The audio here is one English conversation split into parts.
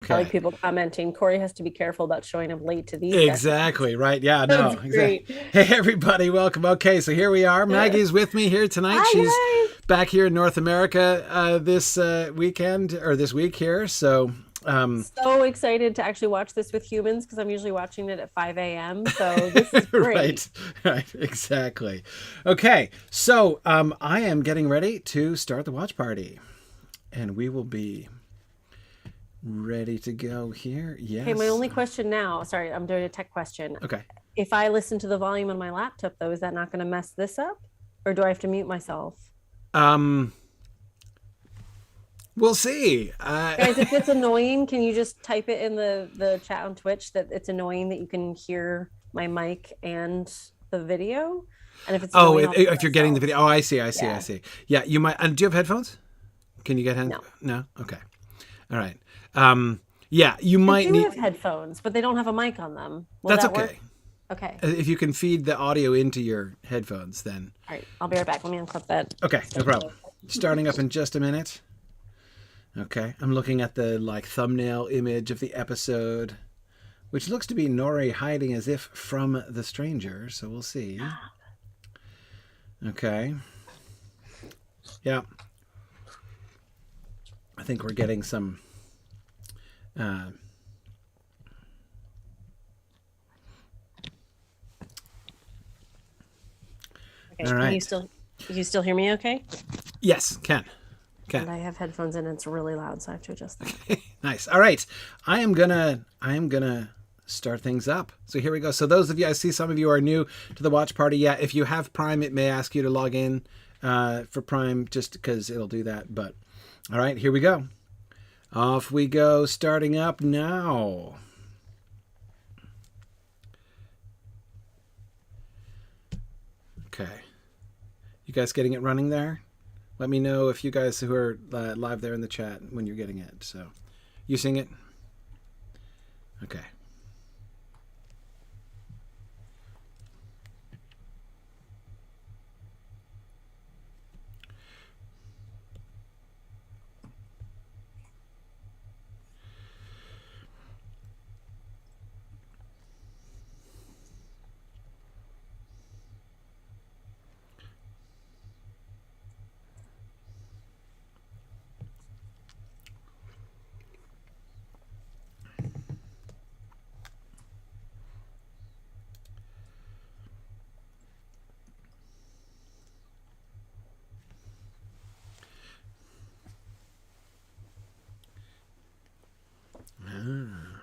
I like Okay. people commenting. Corey has to be careful about showing up late to these sessions. Exactly, right. Yeah, no, That's exactly. great. Hey, everybody, welcome. Okay, so here we are. Maggie's with me here tonight. Hi She's guys. back here in North America this weekend or this week here. So, So excited to actually watch this with humans because I'm usually watching it at 5 a.m. So this is great. right, right, exactly. Okay, so I am getting ready to start the watch party, and we will be ready to go here. Okay, my Yes. only question now, sorry, I'm doing a tech question. Okay. If I listen to the volume on my laptop, though, is that not going to mess this up? Or do I have to mute myself? Um, we'll see. Guys, if it's annoying, can you just type it in the chat on Twitch that it's annoying that you can hear my mic and the video? And if it's Oh, annoying, I'll mute if you're getting the myself. video. Oh, I see, I see, I Yeah. see. Yeah, you might. And do you have headphones? Can you get hand? No. No. Okay. All right. Yeah, you I might do need. have headphones, but they don't have a mic on them. Will That's that work? okay. Okay. If you can feed the audio into your headphones, then All right. I'll be right back. Let me unclip that. okay, no problem. Starting up in just a minute. Okay, I'm looking at the thumbnail image of the episode, which looks to be Nori hiding as if from the stranger. So we'll see. Okay. Yeah. I think we're getting some. Uh, Okay. all Can right. you still hear me okay? Yes, can. And I have headphones in, it's really loud, so I have to adjust that. Nice. All right. I am gonna start things up. So here we go. So those of you, I see some of you are new to the watch party. Yeah, if you have Prime, it may ask you to log in for Prime just because it'll do that. But all right, here we go. Off we go, starting up now. Okay. You guys getting it running there? Let me know if you guys who are live there in the chat when you're getting it. So, you seeing it? Okay. Ah.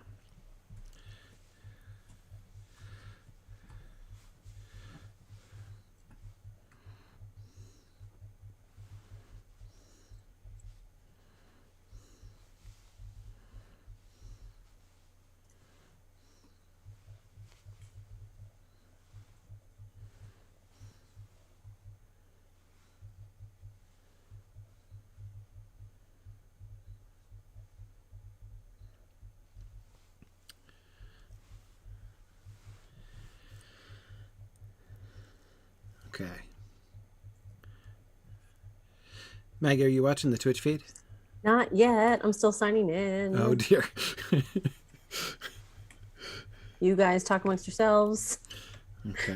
Okay. Maggie, are you watching the Twitch feed? Not yet. I'm still signing in. Oh dear. You guys talk amongst yourselves. Okay.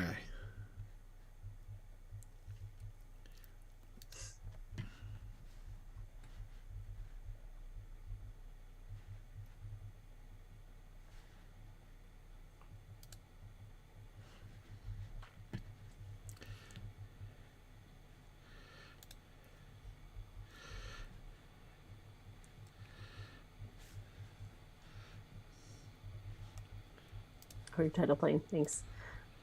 Or your title playing. Thanks.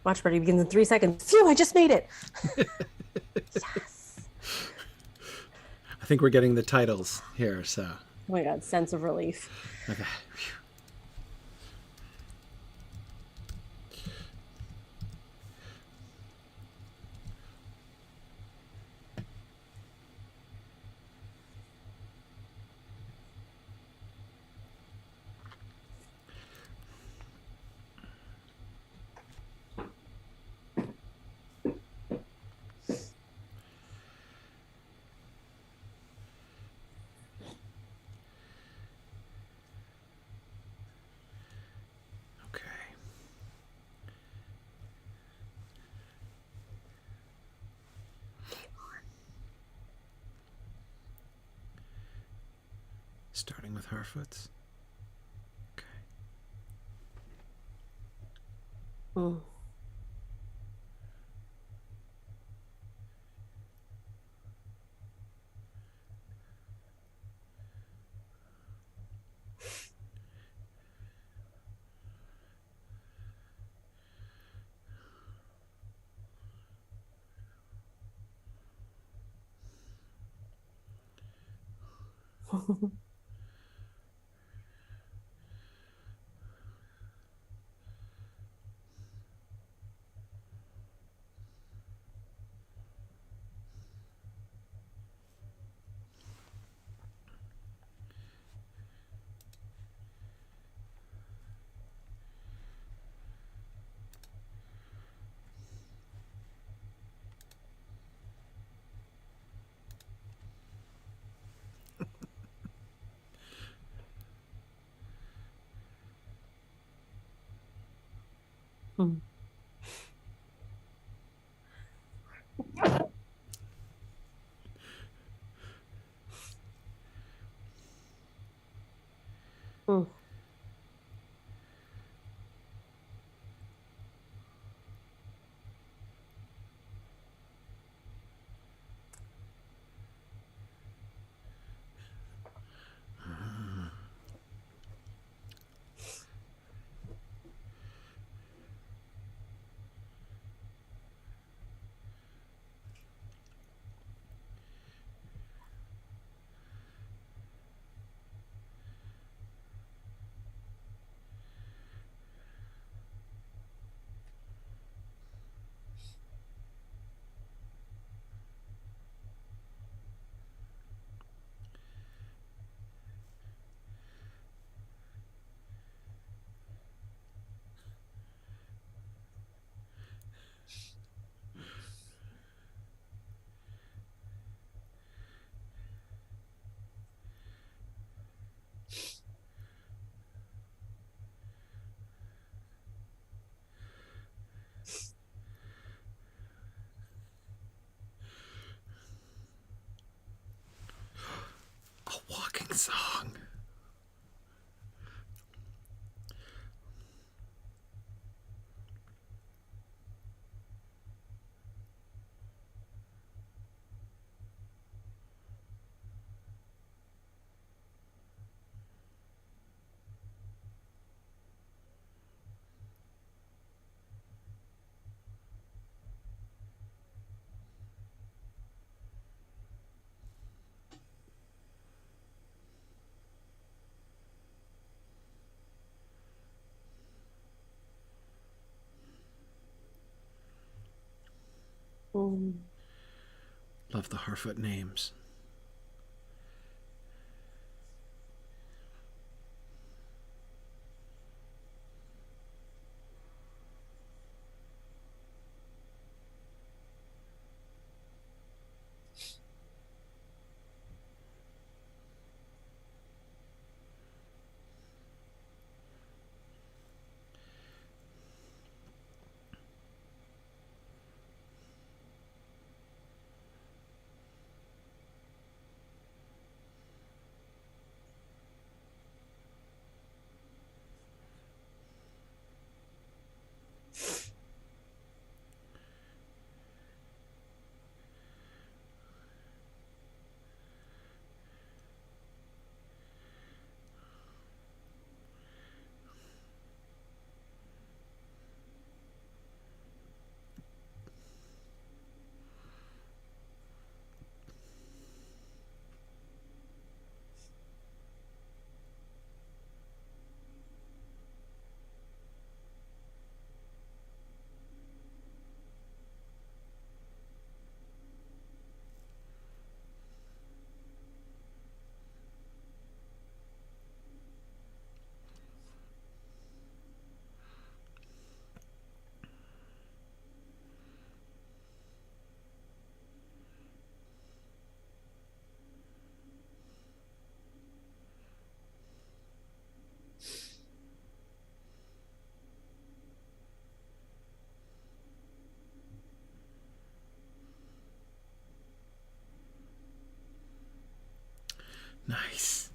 Watch party begins in 3 seconds. Phew, I just made it. Yes. I think we're getting the titles here, so. Oh my God, sense of relief. Okay. Starting with Harfoots. Okay. Mm. Mm. Mm. A walking song. Mm. Love the Harfoot names. Nice.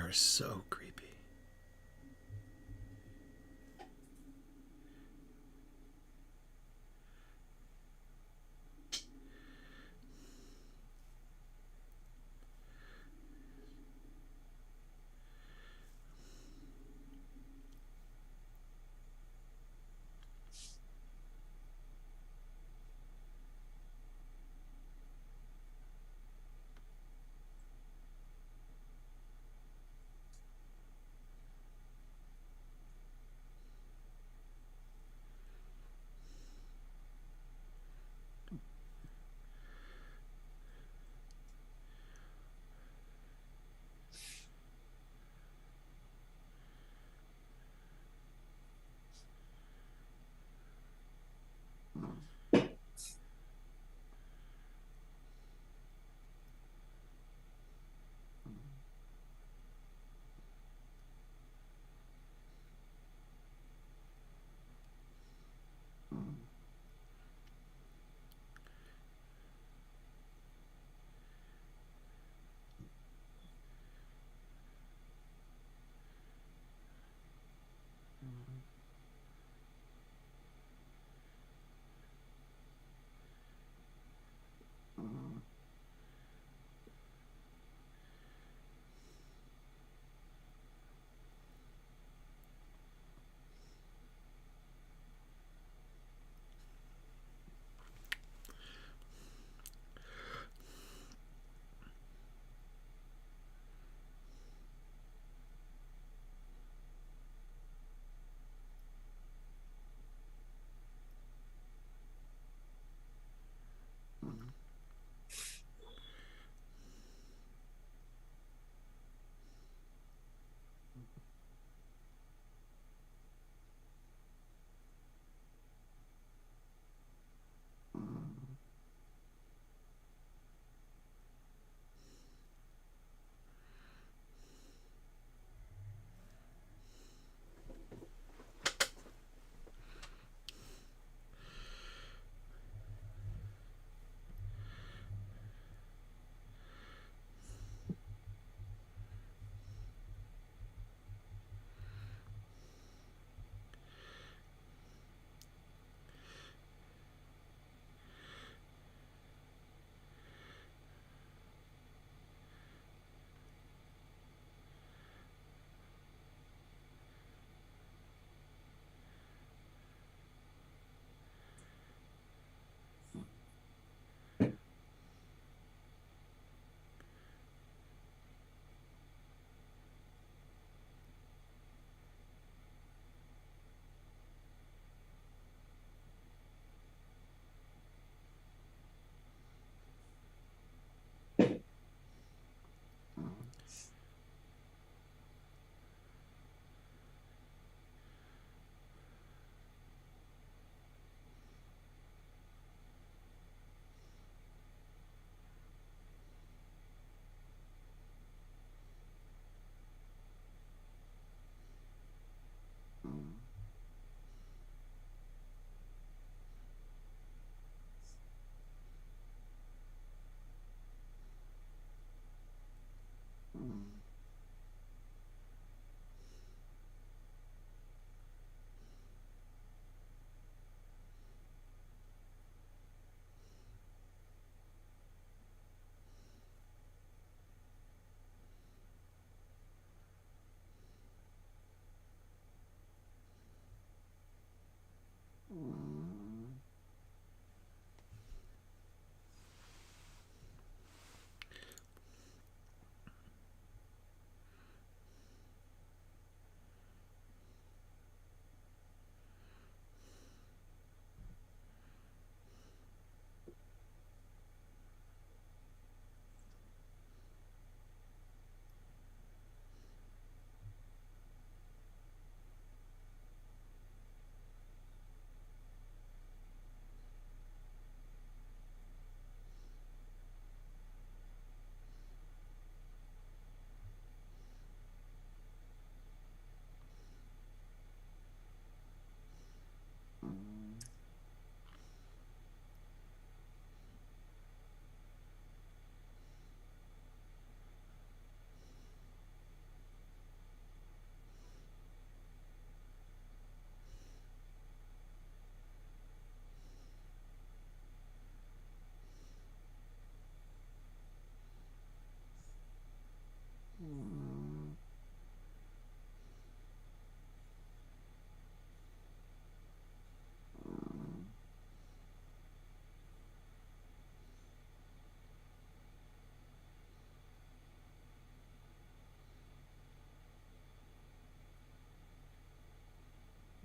are so creepy.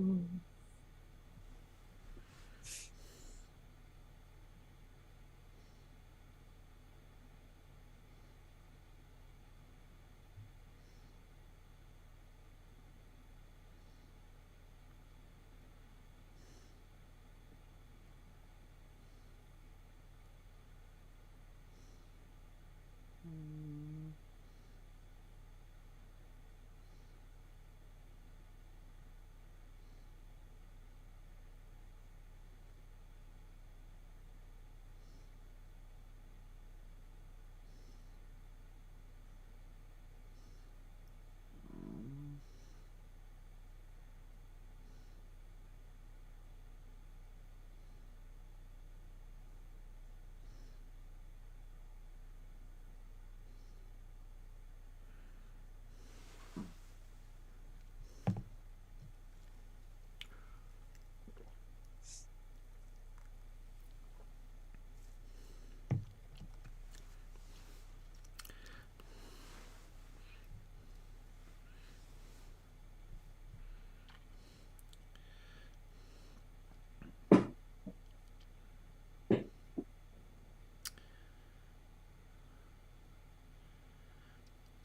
Mm.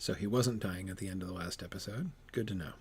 So he wasn't dying at the end of the last episode. Good to know.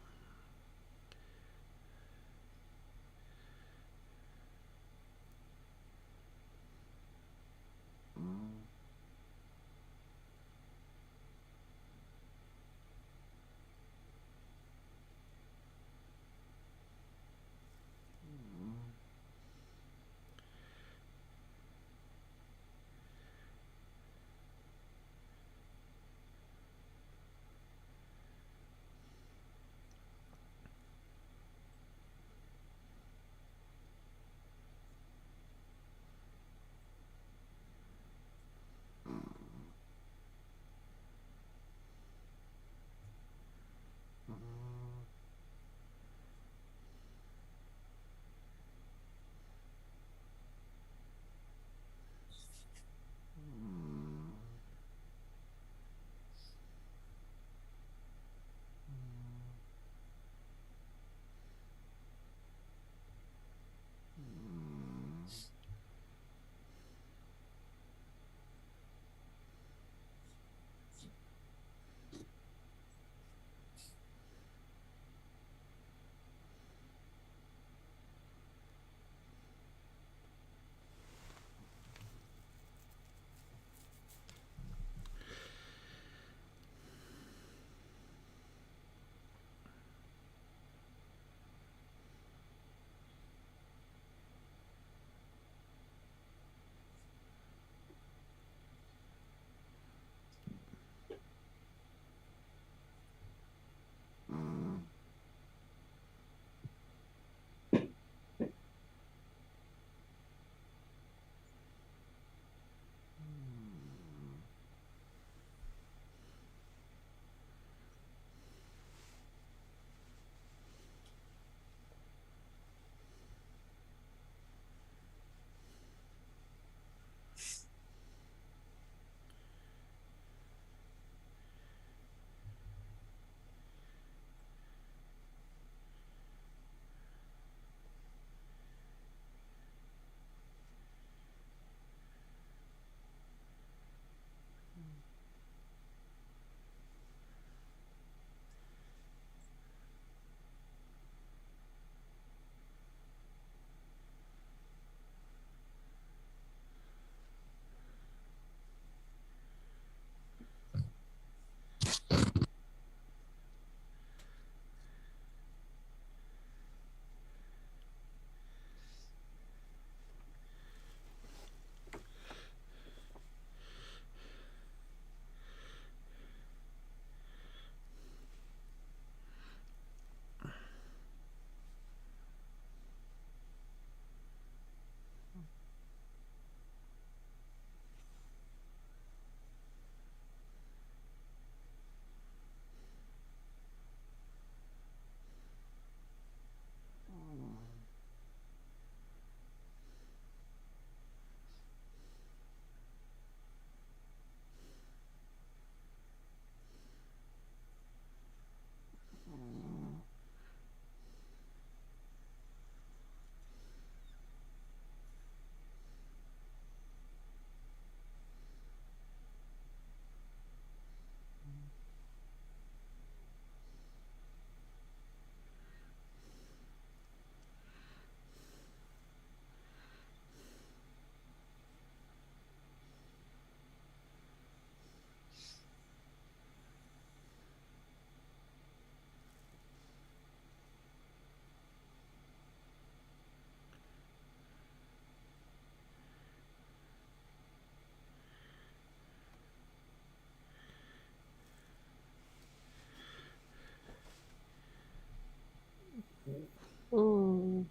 Mm.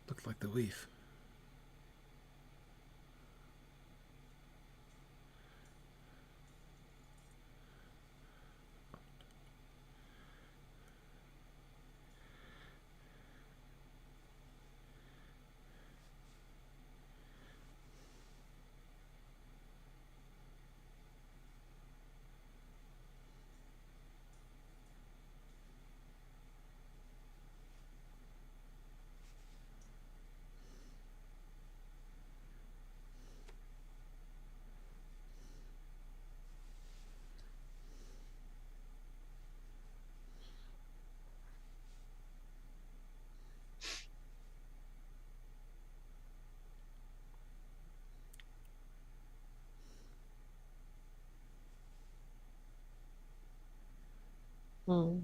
Looked like the leaf. Mm.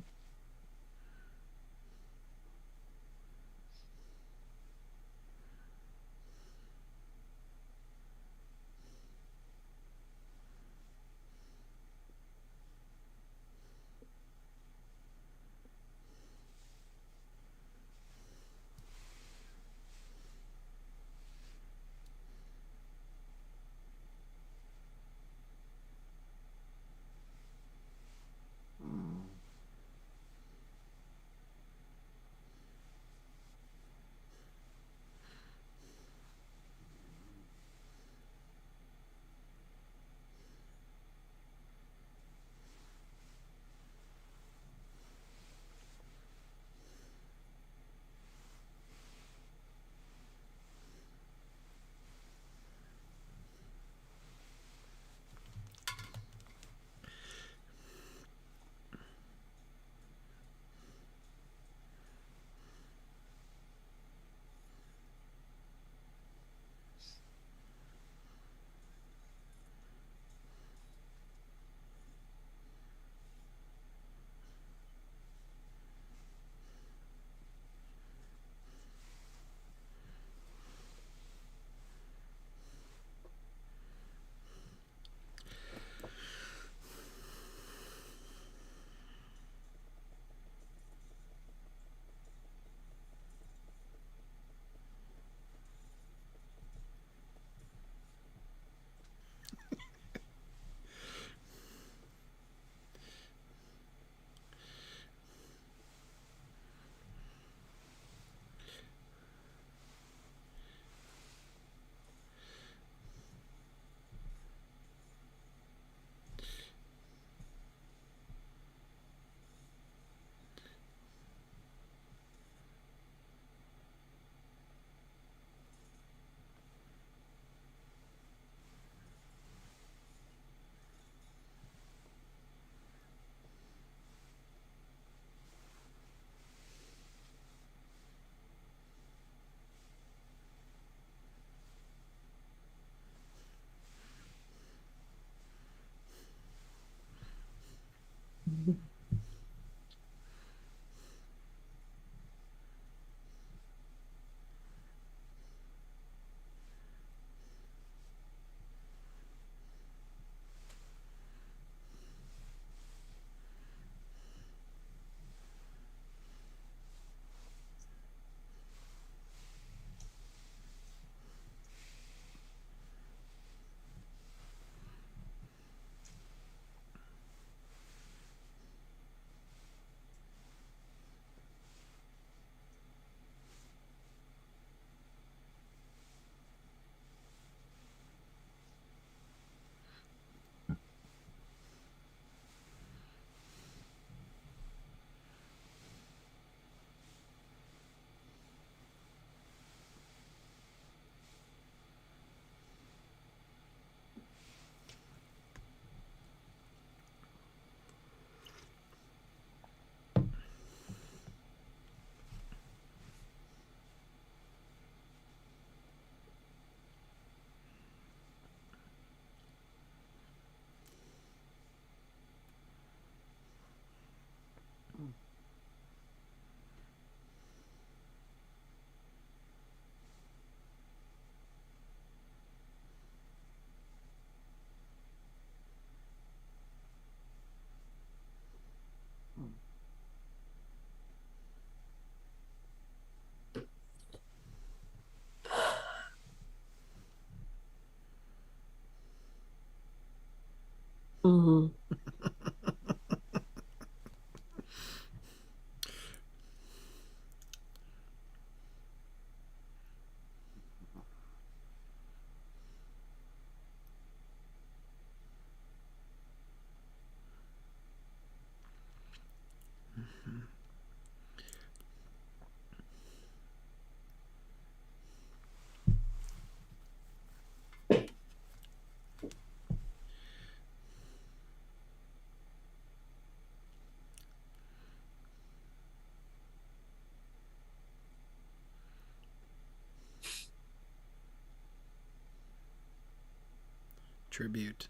Tribute.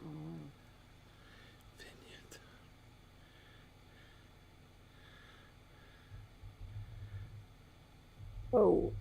Mm. Vignette. Oh.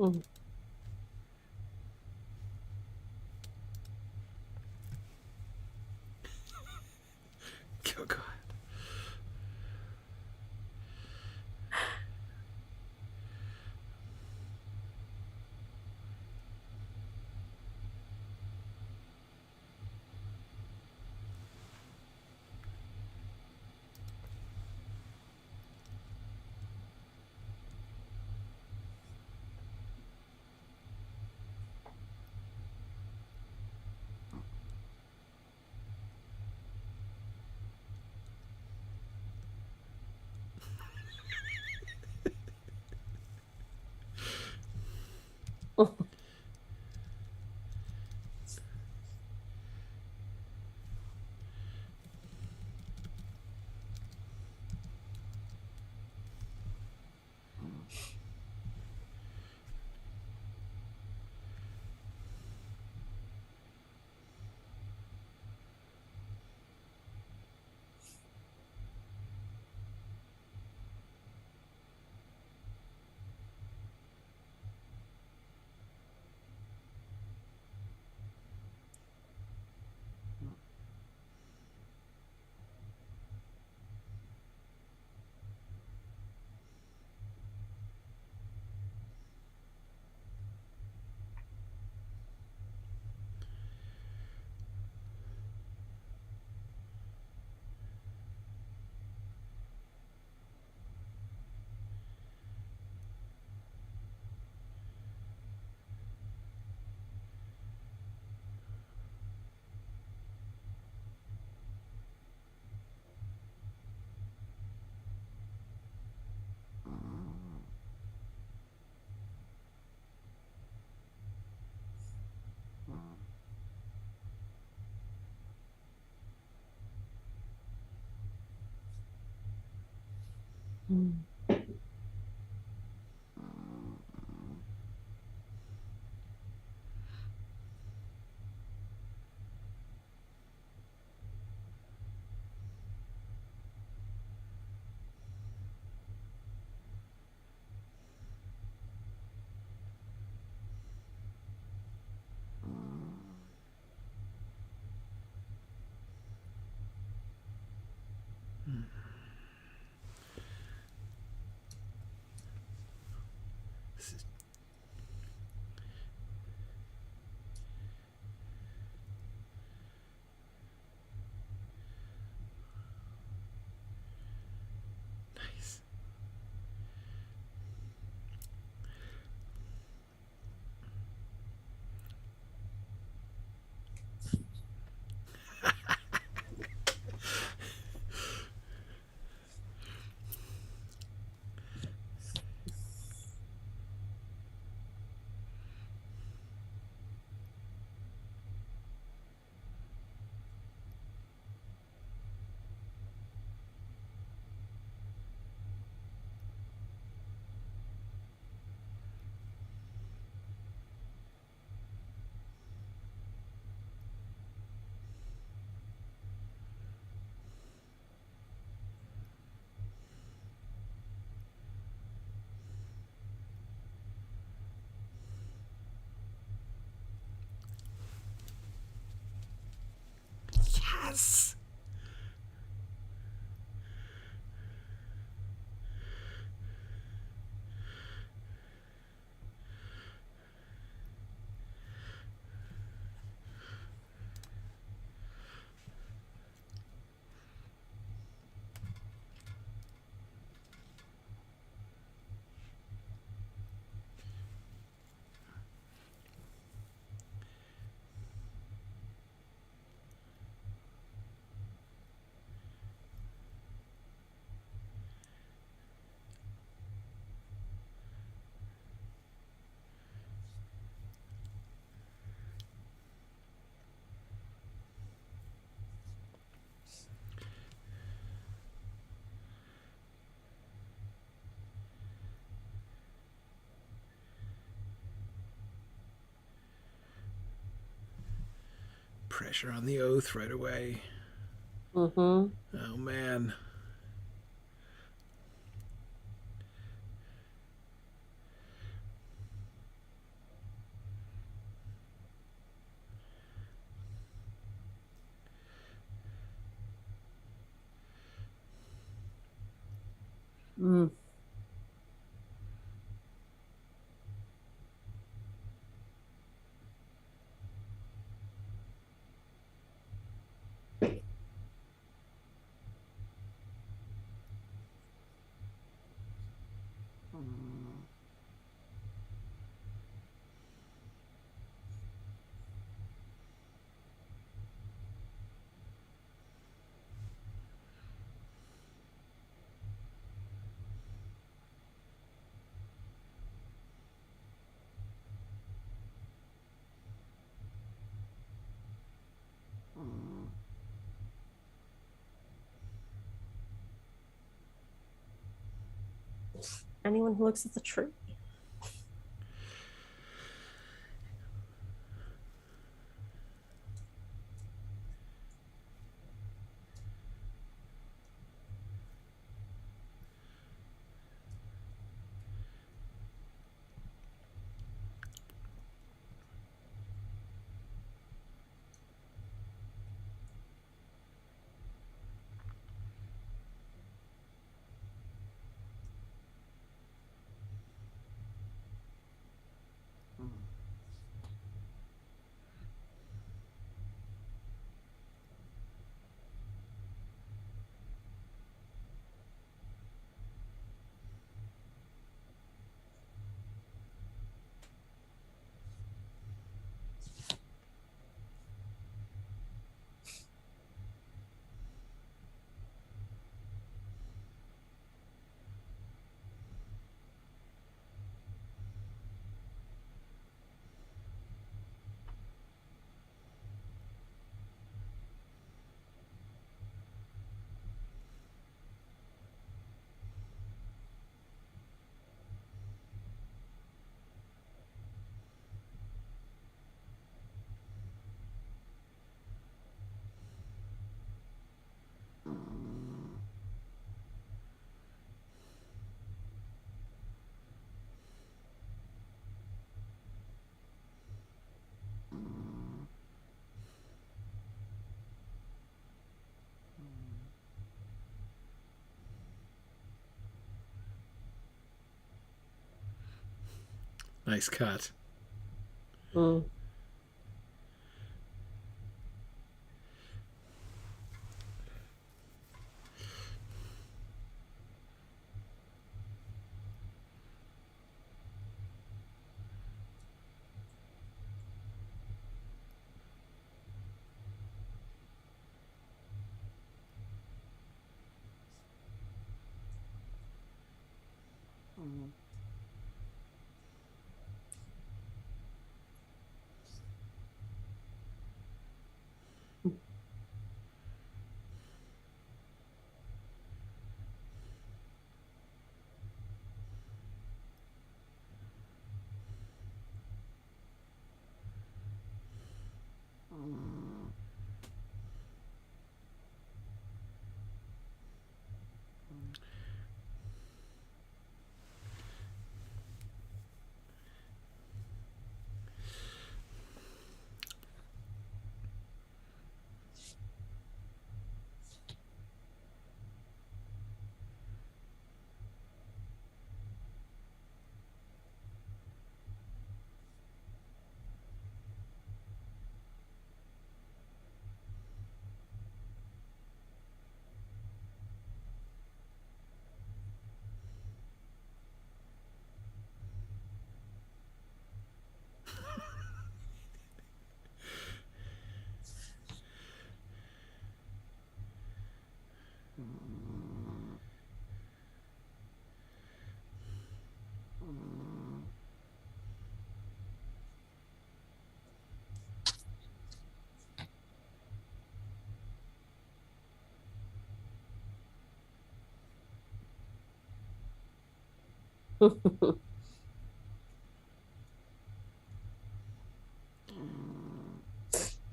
Mm. Oh God. Mm. Nice. Yes. Pressure on the oath right away. Mm-hmm. Oh man. Mm. Anyone who looks at the tree. Nice cut. Mm.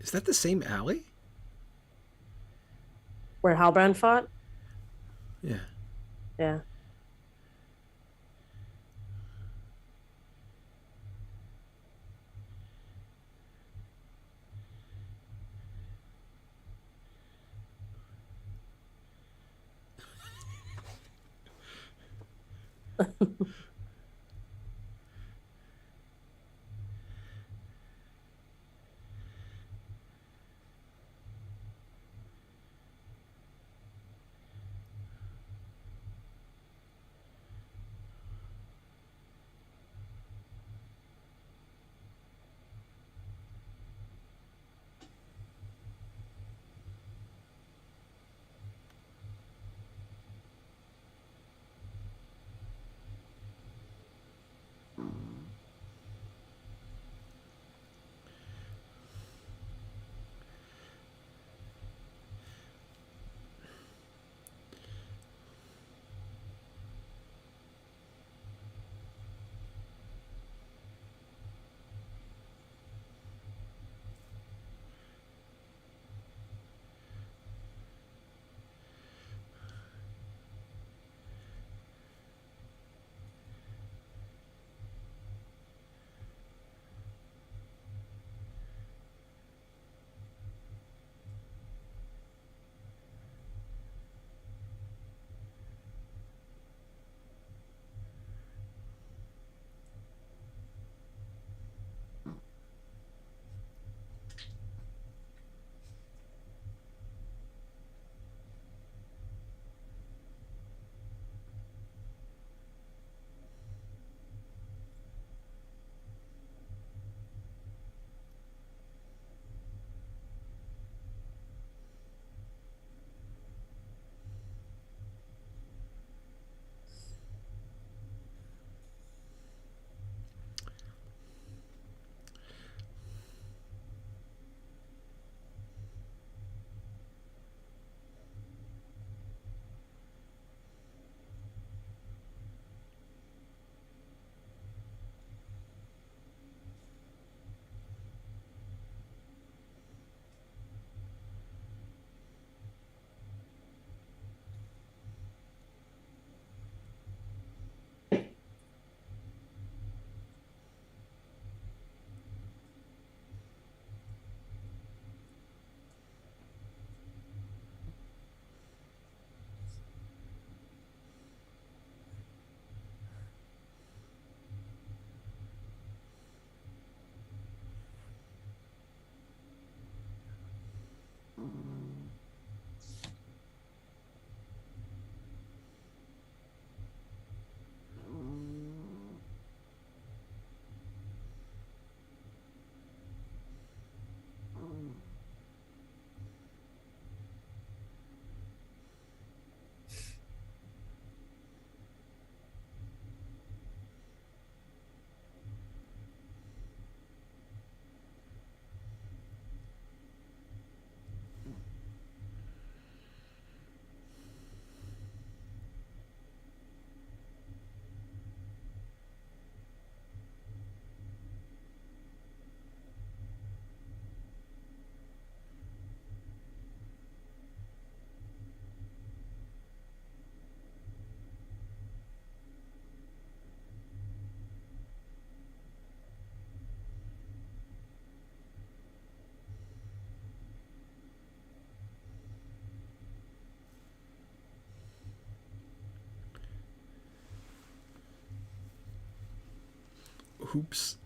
Is that the same alley? Where Halbrand fought? Yeah. Yeah. Oops.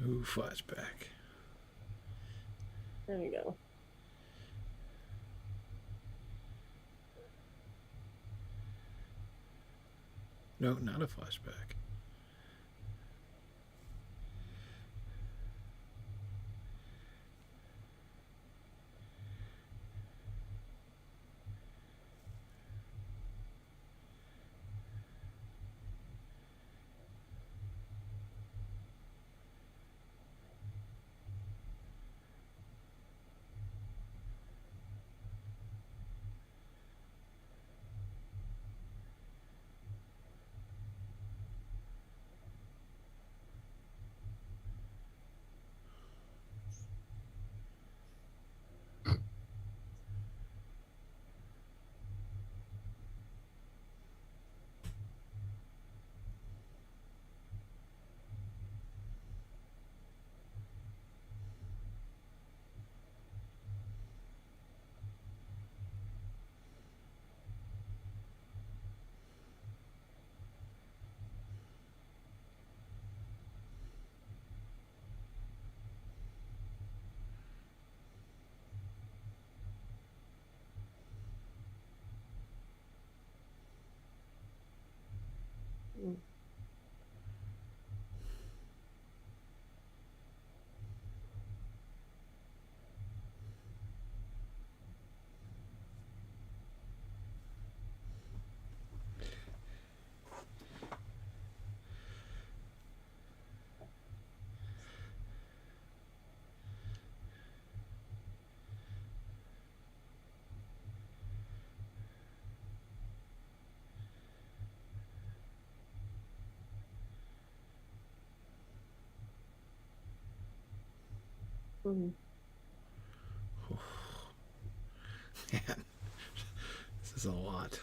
Ooh, flashback. There we go. No, not a flashback. Mm. Mm. Man, this is a lot.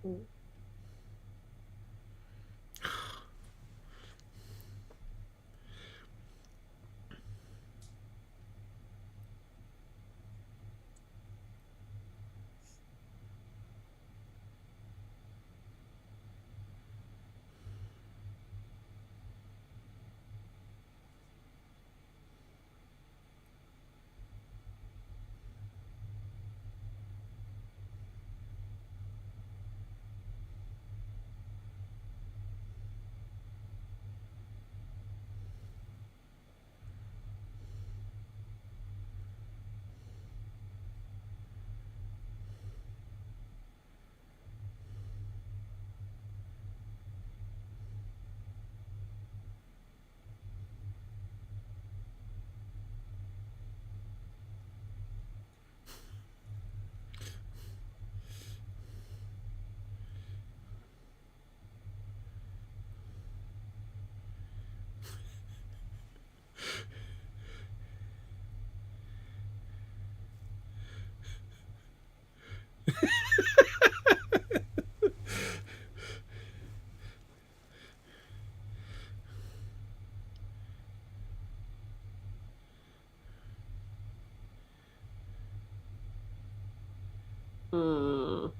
Mm. Mm.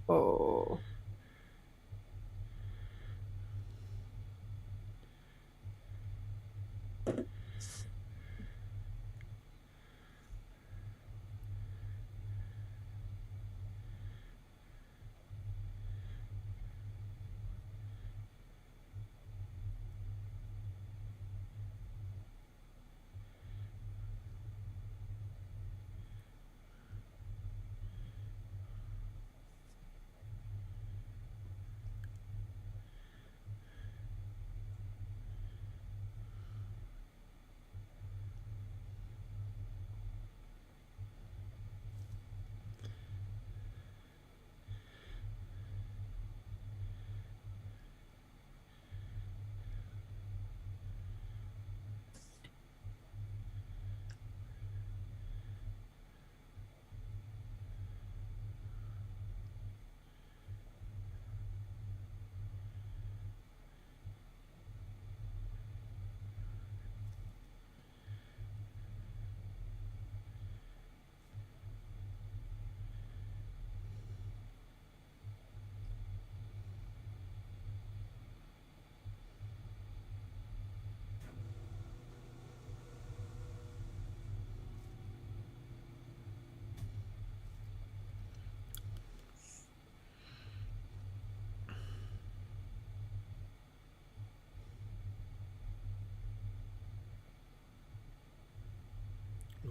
Oh.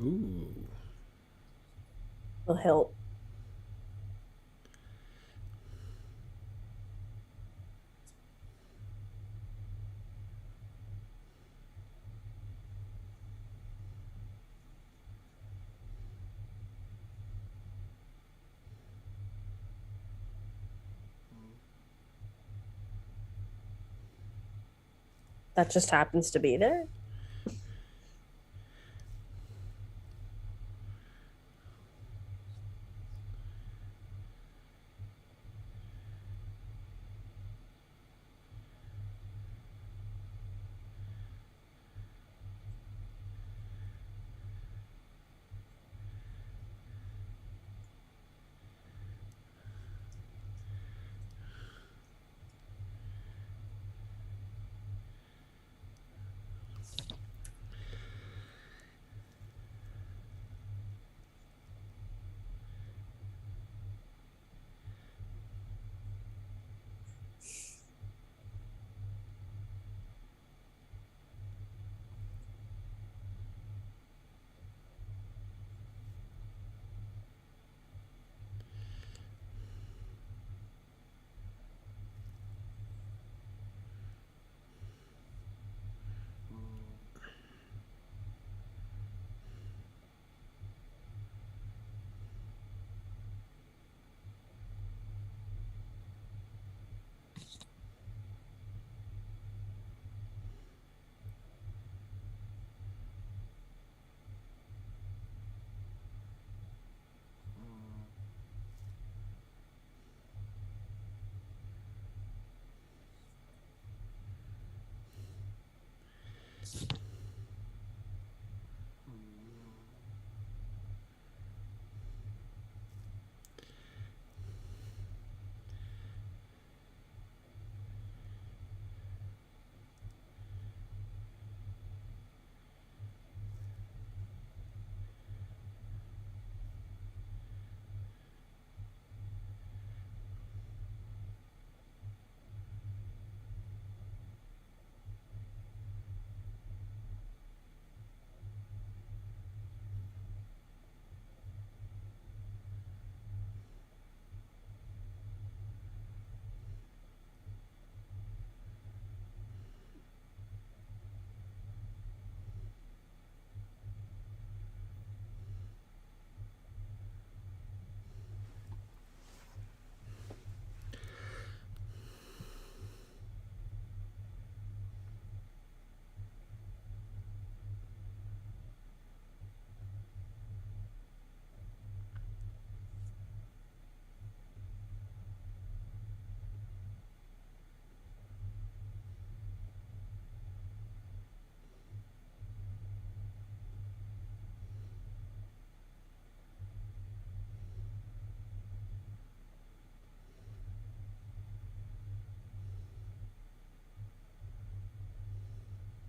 Ooh. Will help. That just happens to be there.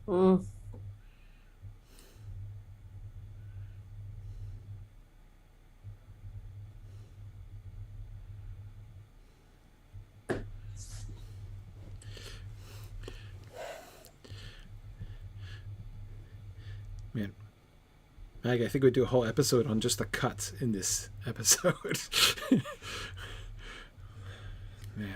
Mm. Man, Maggie, I think we'd do a whole episode on just the cuts in this episode. Man.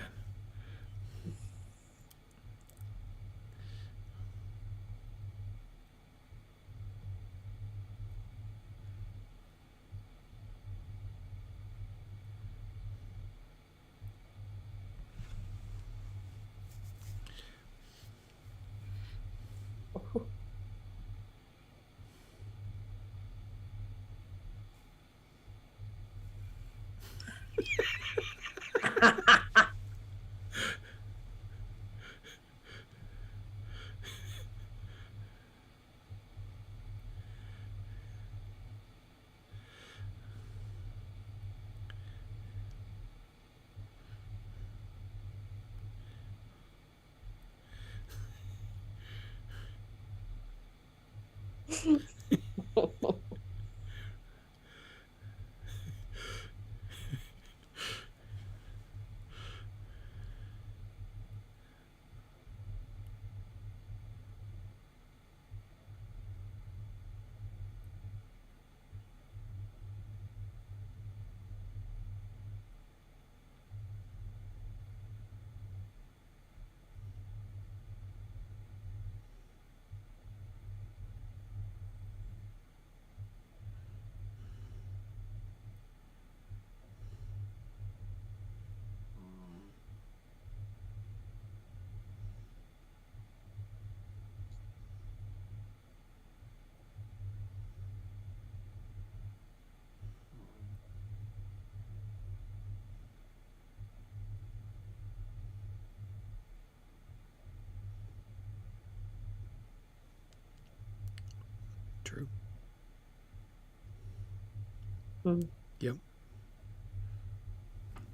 Mm. Yep.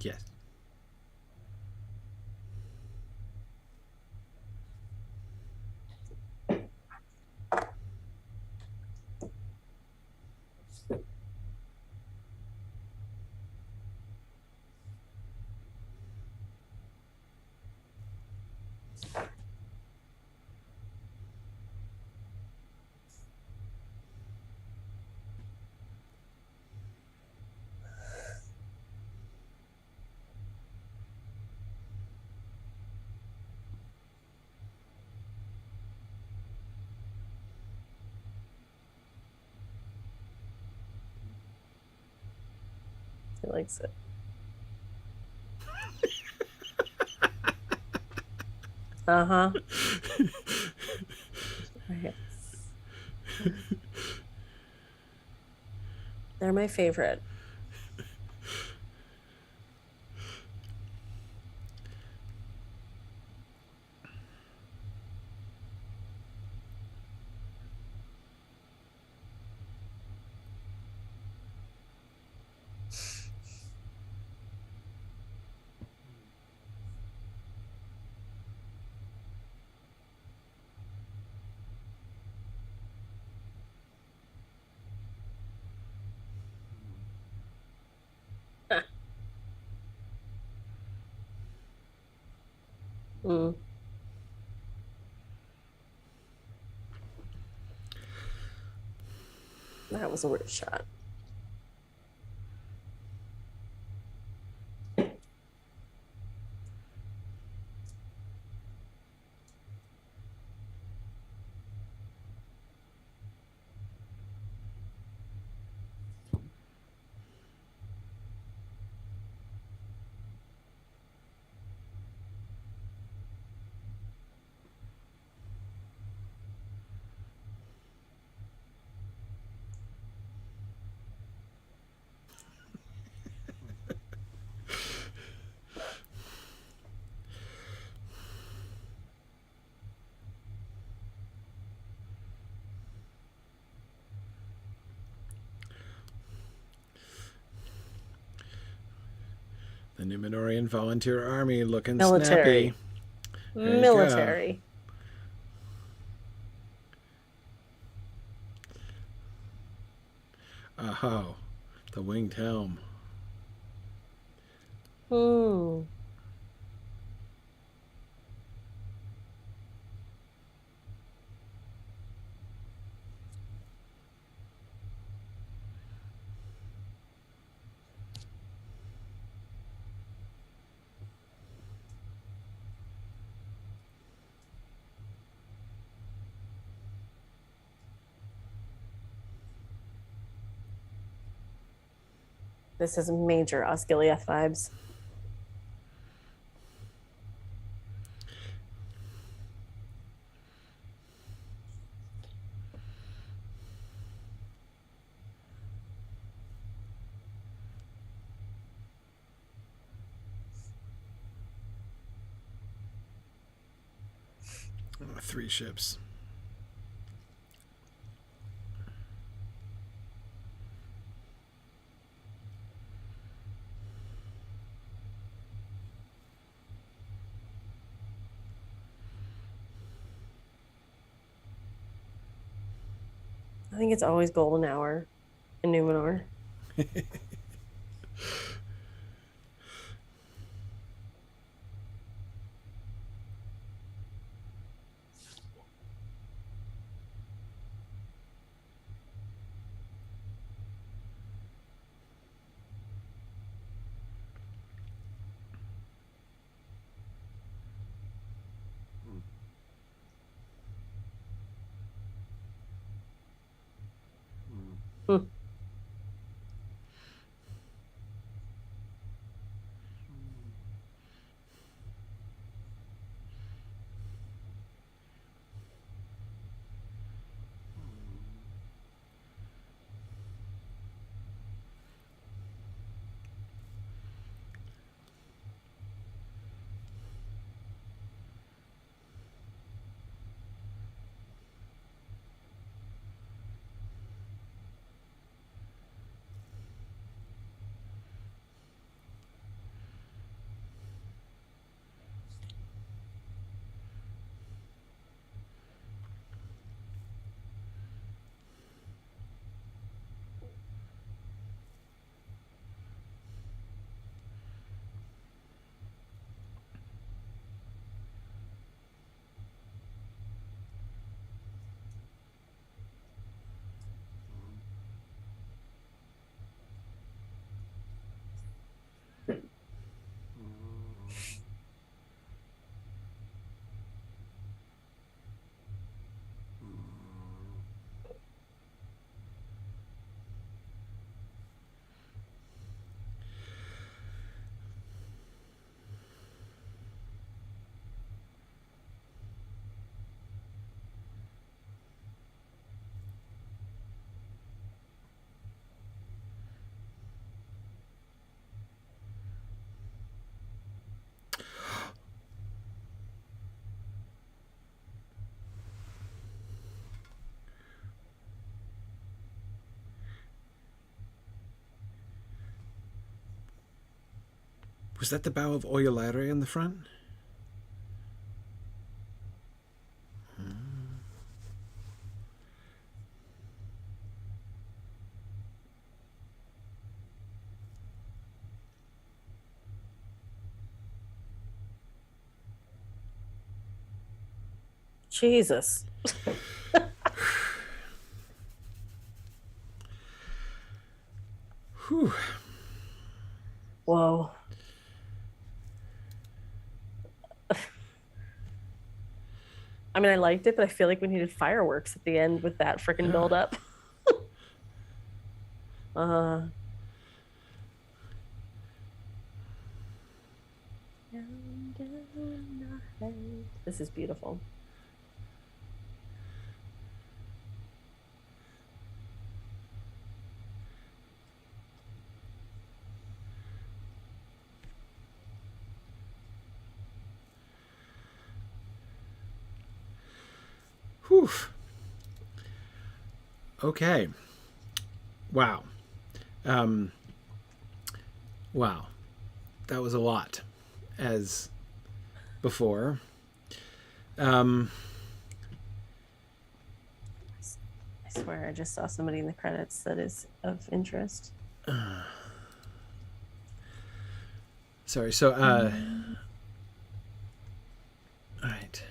Yes. He likes it. Uh-huh. Right. They're my favorite. Mm. That was a weird shot. The Numenorian Volunteer Army looking Military. snappy. There you Military. go. Oh, the winged helm. Hmm. This is major Osgiliath vibes. Oh, 3 ships. I think it's always golden hour in Numenor. Hmm. Was that the bow of Oyolare in the front? Jesus. Whew. Whoa. I mean, I liked it, but I feel like we needed fireworks at the end with that freaking build up. uh This is beautiful. Whew. Okay. Wow. Wow. That was a lot, as before. I swear I just saw somebody in the credits that is of interest. Sorry. So, all right.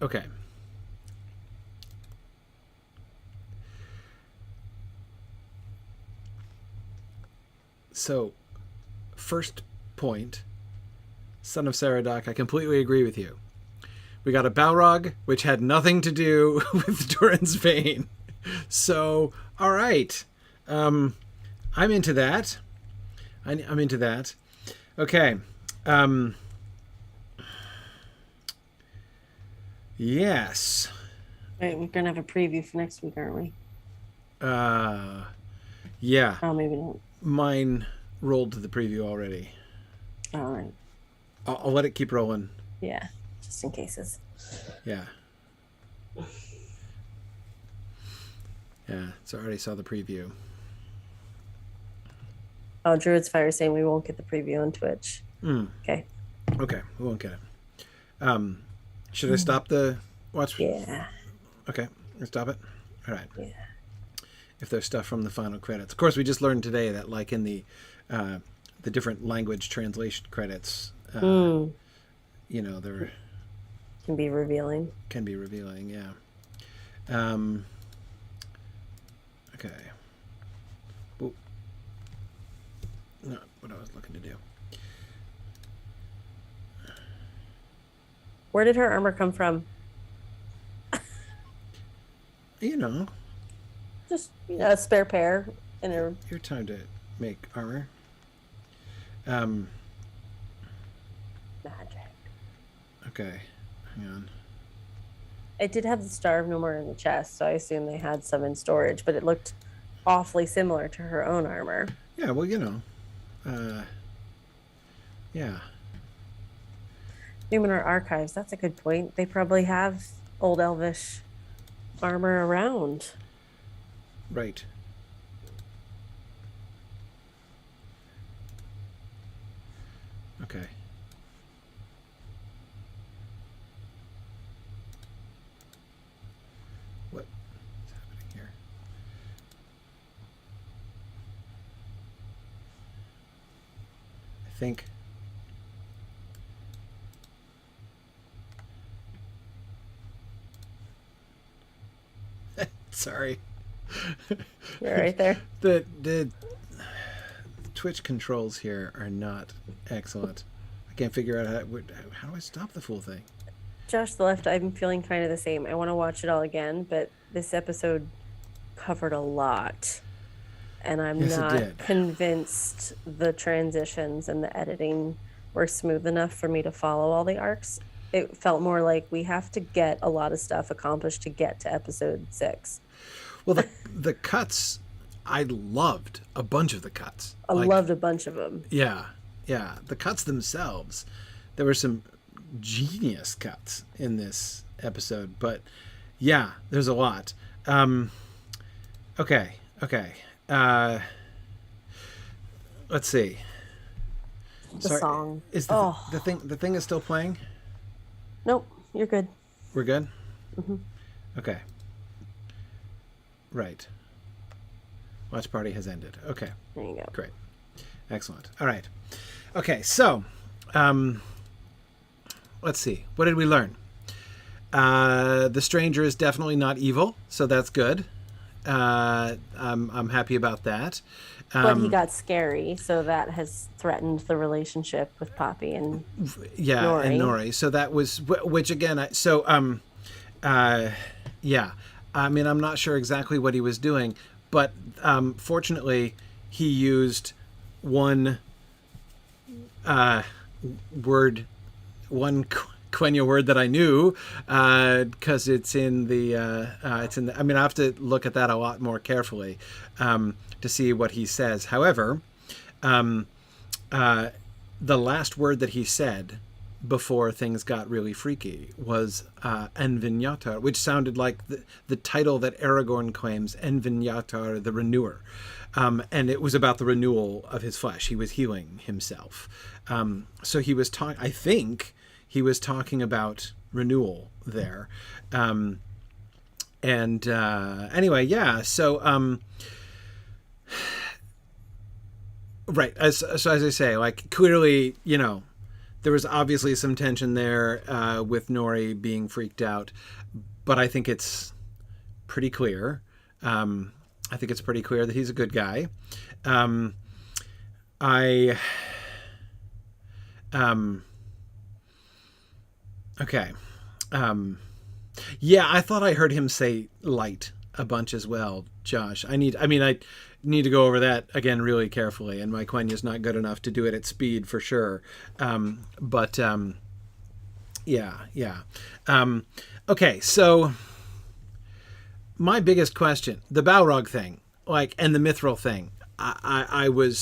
Okay. So, first point, Son of Saradoc, I completely agree with you. We got a Balrog, which had nothing to do with Durin's vein. So, all right. I'm into that. I'm into that. Okay. Yes. Right, we're gonna have a preview for next week, aren't we? Yeah. Oh, maybe not. Mine rolled to the preview already. All right. I'll let it keep rolling. Yeah, just in cases. Yeah. Yeah, so I already saw the preview. Oh, Druid's Fire saying we won't get the preview on Twitch. Okay. Okay, we won't get it. Should I stop the watch? Yeah. Okay, let's stop it. All right. Yeah. If there's stuff from the final credits, of course, we just learned today that, like in the different language translation credits, you know, there can be revealing. Can be revealing, yeah. Okay. Well, not what I was looking to do. Where did her armor come from? You know, Just a spare pair in her. your time to make armor. Magic. Okay, hang on. It did have the Star of Numor in the chest, so I assume they had some in storage, but it looked awfully similar to her own armor. Yeah, well, you know, yeah. Numenor archives, that's a good point. They probably have old Elvish armor around. Right. Okay. What is happening here? I think. Sorry. You're right there. The Twitch controls here are not excellent. I can't figure out how do I stop the full thing? Josh the Left, I'm feeling kind of the same. I want to watch it all again, but this episode covered a lot. And I'm Yes, it not did. convinced the transitions and the editing were smooth enough for me to follow all the arcs. It felt more like we have to get a lot of stuff accomplished to get to episode 6. Well, the cuts I loved a bunch of the cuts. I loved a bunch of them. Yeah, yeah. The cuts themselves, there were some genius cuts in this episode, but yeah, there's a lot. Okay. Let's see. The song. Is the thing is still playing? Nope, you're good. We're good? Mm-hmm. Okay. Right. Watch party has ended. Okay. There you go. Great. Excellent. All right. Okay, so let's see. What did we learn? The stranger is definitely not evil, so that's good. I'm happy about that. But he got scary, so that has threatened the relationship with Poppy and Nori. And Nori. So that was, which again, yeah. I mean, I'm not sure exactly what he was doing, but fortunately, he used one word, one Quenya word that I knew, because it's in the. I mean, I have to look at that a lot more carefully to see what he says. However, the last word that he said before things got really freaky was Envinyatar, which sounded like the title that Aragorn claims, Envinyatar, the Renewer. And it was about the renewal of his flesh. He was healing himself. So he was talking, I think he was talking about renewal there. Anyway, yeah. So, right. So as I say, like, clearly, you know, there was obviously some tension there with Nori being freaked out, but I think it's pretty clear. I think it's pretty clear that he's a good guy. Okay. Yeah, I thought I heard him say light a bunch as well, Josh. I need to go over that again really carefully, and my Quenya's not good enough to do it at speed for sure. Yeah. Okay, so my biggest question, the Balrog thing, like, and the Mithril thing, I'm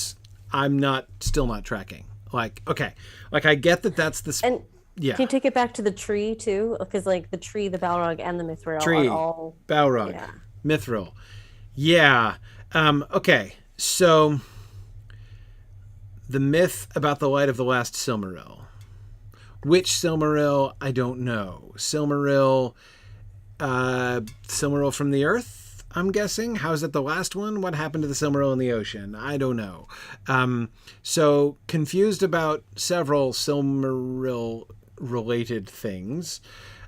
still not tracking. Like, okay, like I get that that's the and yeah. Can you take it back to the tree too? Because like the tree, the Balrog, and the Mithril Tree, are all Balrog, yeah. Mithril, yeah. Okay, so the myth about the light of the last Silmaril. Which Silmaril? I don't know. Silmaril from the earth, I'm guessing. How's that the last one? What happened to the Silmaril in the ocean? I don't know. So confused about several Silmaril related things.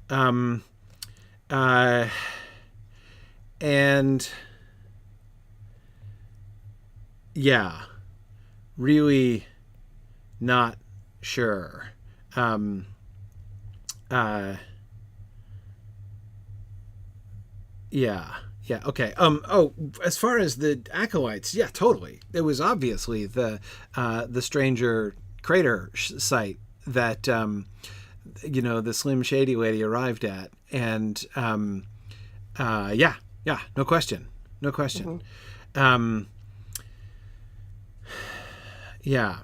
And yeah, really not sure. Yeah. Okay. As far as the acolytes, yeah, totally. It was obviously the Stranger Crater site that the Slim Shady lady arrived at, and yeah, no question. Mm-hmm. Yeah.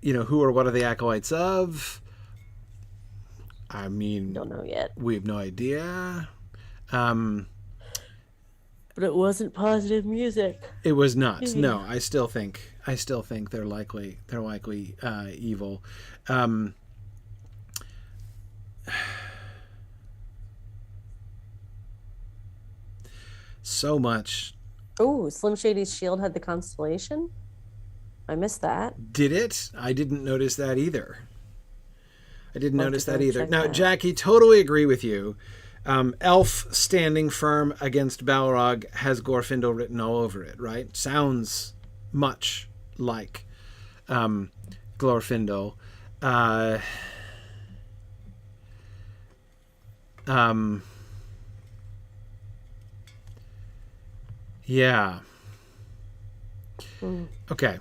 Who or what are the acolytes of? I mean, don't know yet. We have no idea. But it wasn't positive music. It was not. No, I still think they're likely evil. So much. Oh, Slim Shady's shield had the constellation? I missed that. Did it? I didn't notice that either. Now, Jackie, totally agree with you. Elf standing firm against Balrog has Glorfindel written all over it, right? Sounds much like Glorfindel. Yeah. Okay.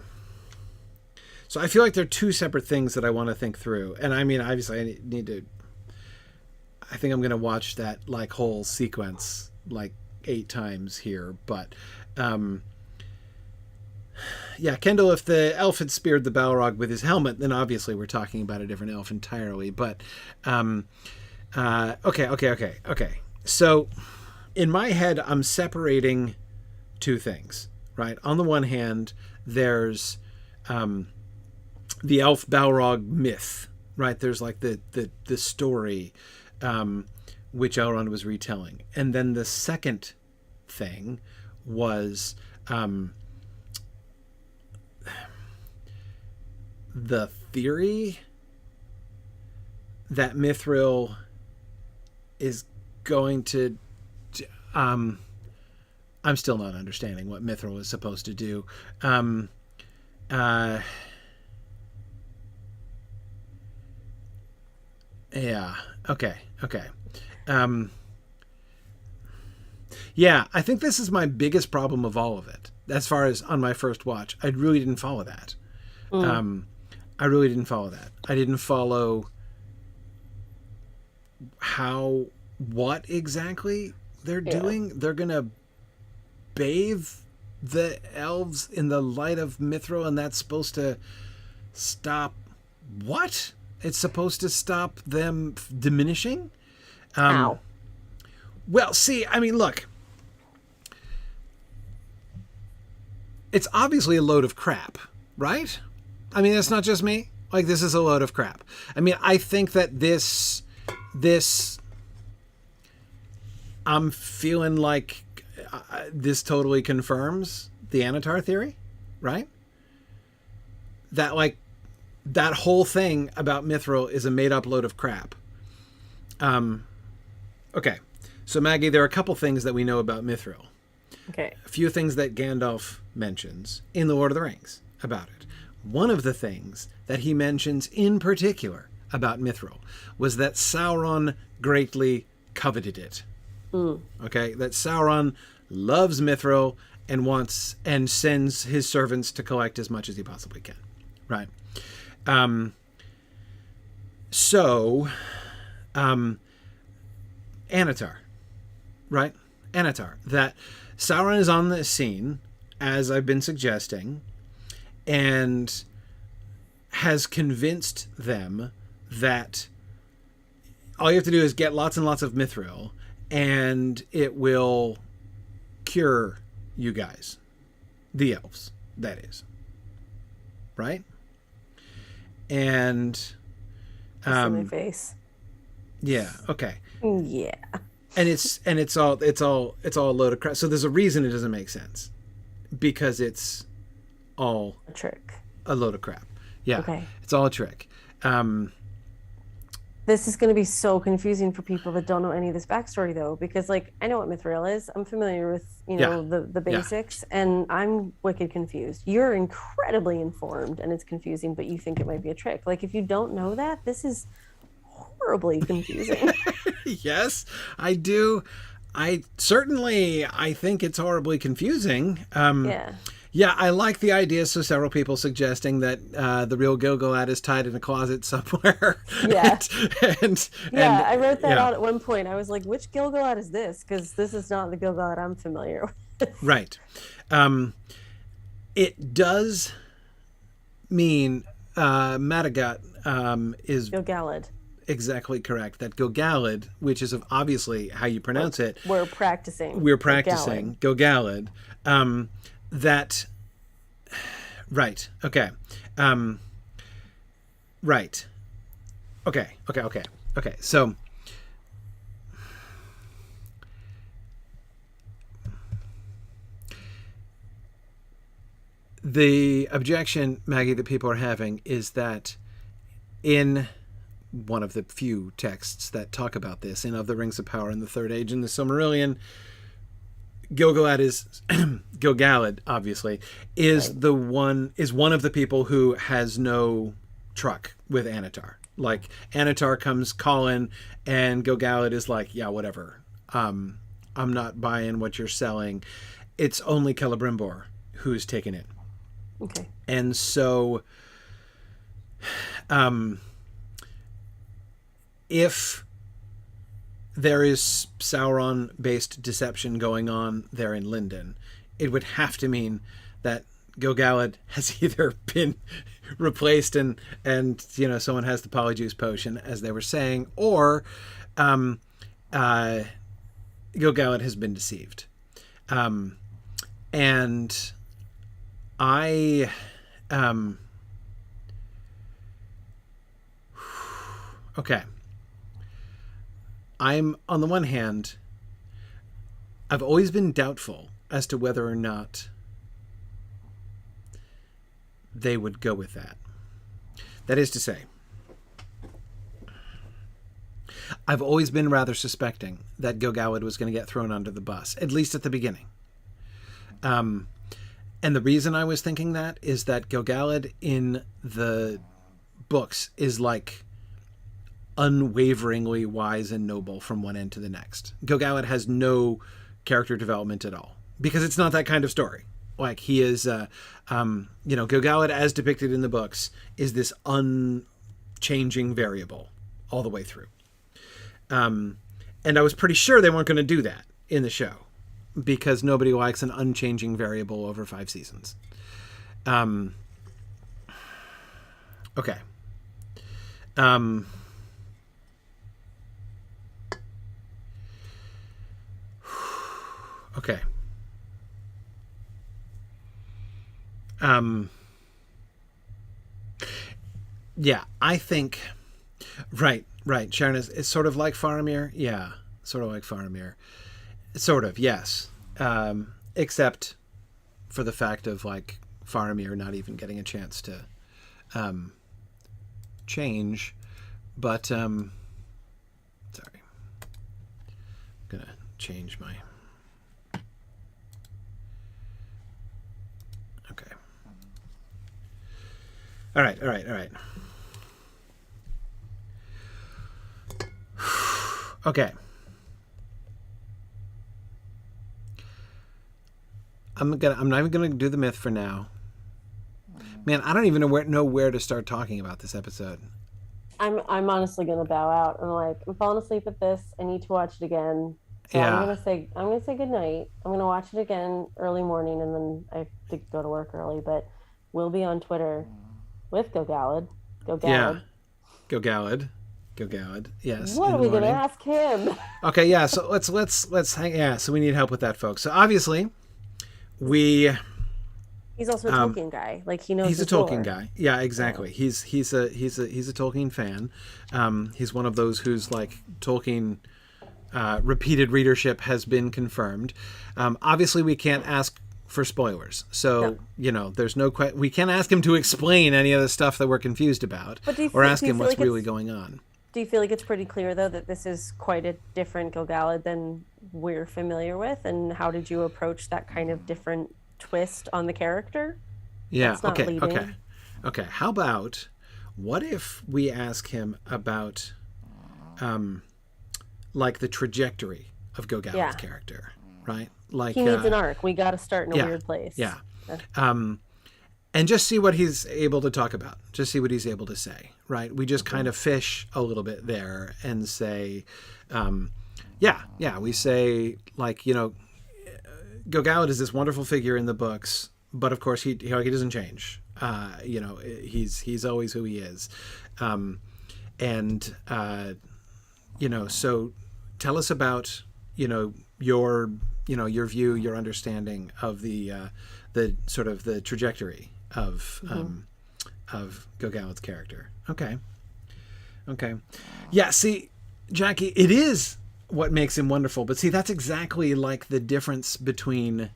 So I feel like there are two separate things that I want to think through. And I mean, obviously I think I'm going to watch that like whole sequence like 8 times here, but yeah, Kendall, if the elf had speared the Balrog with his helmet, then obviously we're talking about a different elf entirely. But okay. So in my head, I'm separating two things, right? On the one hand, there's the elf Balrog myth, right? There's like the story which Elrond was retelling. And then the second thing was the theory that Mithril is going to I'm still not understanding what Mithril is supposed to do. Yeah. Okay. Yeah, I think this is my biggest problem of all of it. As far as on my first watch, I really didn't follow that. I really didn't follow that. I didn't follow what exactly they're doing. They're going to bathe the elves in the light of Mithril, and that's supposed to stop what? It's supposed to stop them diminishing? How? Well, see, I mean, look. It's obviously a load of crap, right? I mean, it's not just me. Like, this is a load of crap. I mean, I think that this I'm feeling like this totally confirms the Anatar theory, right? That, like, that whole thing about Mithril is a made-up load of crap. Okay, so Maggie, there are a couple things that we know about Mithril. Okay. A few things that Gandalf mentions in The Lord of the Rings about it. One of the things that he mentions in particular about Mithril was that Sauron greatly coveted it. Okay, that Sauron loves Mithril and wants and sends his servants to collect as much as he possibly can. Right. Anatar, right? Anatar, that Sauron is on the scene, as I've been suggesting, and has convinced them that all you have to do is get lots and lots of Mithril, and it will cure you guys. The elves, that is. Right? And in my face. Yeah, okay. Yeah. And it's all a load of crap. So there's a reason it doesn't make sense. Because it's all a trick. A load of crap. Yeah. Okay. It's all a trick. This is going to be so confusing for people that don't know any of this backstory, though, because, like, I know what Mithril is. I'm familiar with, the basics, and I'm wicked confused. You're incredibly informed, and it's confusing, but you think it might be a trick. Like, if you don't know that, this is horribly confusing. Yes, I do. I think it's horribly confusing. Yeah, I like the idea. So several people suggesting that the real Gil-galad is tied in a closet somewhere. Yeah. and I wrote that out at one point. I was like, which Gil-galad is this? Because this is not the Gil-galad I'm familiar with. Right. It does mean Madagat is... Gil-galad. Exactly correct. That Gil-galad, which is obviously how you pronounce it. We're practicing. Gil-galad. That, right. Okay. Right. Okay. So, the objection, Maggie, that people are having is that in one of the few texts that talk about this, in Of the Rings of Power in the Third Age in the Silmarillion, Gil-galad, obviously, is one of the people who has no truck with Anatar. Like, Anatar comes calling, and Gil-galad is like, yeah, whatever. I'm not buying what you're selling. It's only Celebrimbor who's taken it. Okay. And so, if there is Sauron-based deception going on there in Lindon, it would have to mean that Gil-galad has either been replaced and someone has the polyjuice potion, as they were saying, or Gil-galad has been deceived. And I okay. I'm, on the one hand, I've always been doubtful as to whether or not they would go with that. That is to say, I've always been rather suspecting that Gil-galad was going to get thrown under the bus, at least at the beginning. And the reason I was thinking that is that Gil-galad in the books is like unwaveringly wise and noble from one end to the next. Gil-galad has no character development at all because it's not that kind of story. Like, he is, Gil-galad as depicted in the books is this unchanging variable all the way through. And I was pretty sure they weren't going to do that in the show because nobody likes an unchanging variable over 5 seasons. Okay. Okay. Yeah, I think, right. Sharon, it's sort of like Faramir. Yeah, sort of like Faramir. Sort of, yes. Except for the fact of, like, Faramir not even getting a chance to change. But, sorry. I'm gonna change my... Okay. All right. Okay. I'm not even gonna do the myth for now. Man, I don't even know where to start talking about this episode. I'm honestly gonna bow out. I'm falling asleep at this. I need to watch it again. So yeah. I'm gonna say good night. I'm gonna watch it again early morning, and then I have to go to work early. But we'll be on Twitter with Gil-galad. Yeah. Gil-galad. Yes. What are we gonna ask him? Okay, yeah. So let's hang. Yeah. So we need help with that, folks. So obviously, he's also a Tolkien guy. Like, he knows. He's a Tolkien guy. Yeah, exactly. Yeah. He's a Tolkien fan. He's one of those who's like Tolkien. Repeated readership has been confirmed. Obviously, we can't ask for spoilers, so there's no we can't ask him to explain any of the stuff that we're confused about, or ask him what's really going on. Do you feel like it's pretty clear, though, that this is quite a different Gil-galad than we're familiar with? And how did you approach that kind of different twist on the character? Yeah, okay. How about, what if we ask him about, like, the trajectory of Gil-galad's character, right? Like, he needs an arc. We got to start in a weird place. Yeah. And just see what he's able to talk about. Just see what he's able to say, right? We just kind of fish a little bit there and say, we say, like, Gil-galad is this wonderful figure in the books, but of course he doesn't change. He's always who he is. So tell us about, your view, your understanding of the sort of the trajectory of Gil-galad's character. Okay. Yeah. See, Jackie, it is what makes him wonderful, but see, that's exactly like the difference between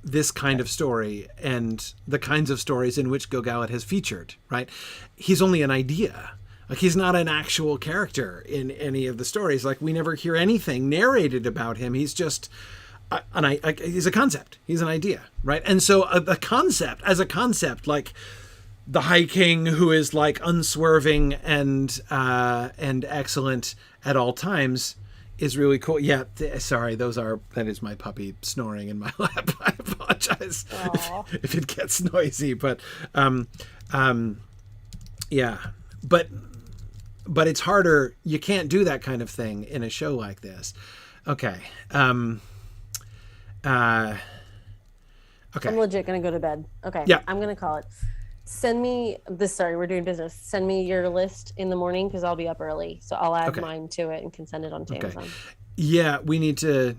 this kind of story and the kinds of stories in which Gil-galad has featured, right? He's only an idea. Like, he's not an actual character in any of the stories. Like, we never hear anything narrated about him. He's just he's a concept. He's an idea, right? And so a concept, like the High King, who is like unswerving and excellent at all times, is really cool. Yeah, sorry, that is my puppy snoring in my lap. I apologize if it gets noisy, but yeah, but it's harder. You can't do that kind of thing in a show like this. Okay. Okay. I'm legit gonna go to bed. Okay. Yeah. I'm gonna call it. Send me this. Sorry, we're doing business. Send me your list in the morning because I'll be up early, so I'll add mine to it and can send it on to Amazon. Yeah, we need to.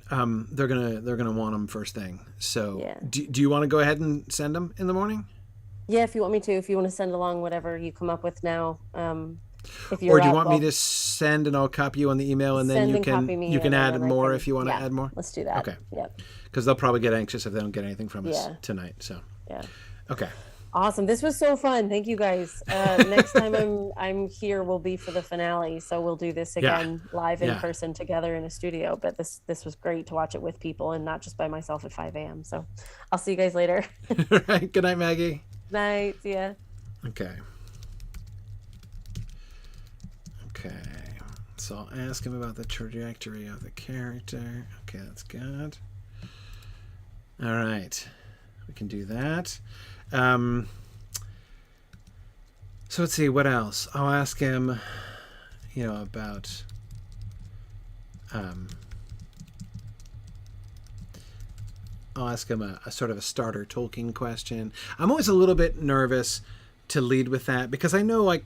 They're gonna want them first thing. So, do you want to go ahead and send them in the morning? Yeah, if you want me to. If you want to send along whatever you come up with now. If you're or do you want me to send and I'll copy you on the email, and then you can add more if you want to add more? Let's do that. Okay. Yep. Because they'll probably get anxious if they don't get anything from us tonight. So. Yeah. Okay. Awesome. This was so fun. Thank you guys. Next time I'm here will be for the finale. So we'll do this again live in person together in a studio. But this was great to watch it with people and not just by myself at 5 a.m. So I'll see you guys later. All right. Good night, Maggie. Night. See ya. Okay. Okay. So I'll ask him about the trajectory of the character. Okay, that's good. All right. We can do that. So let's see, what else? I'll ask him, about I'll ask him a sort of a starter Tolkien question. I'm always a little bit nervous to lead with that because I know,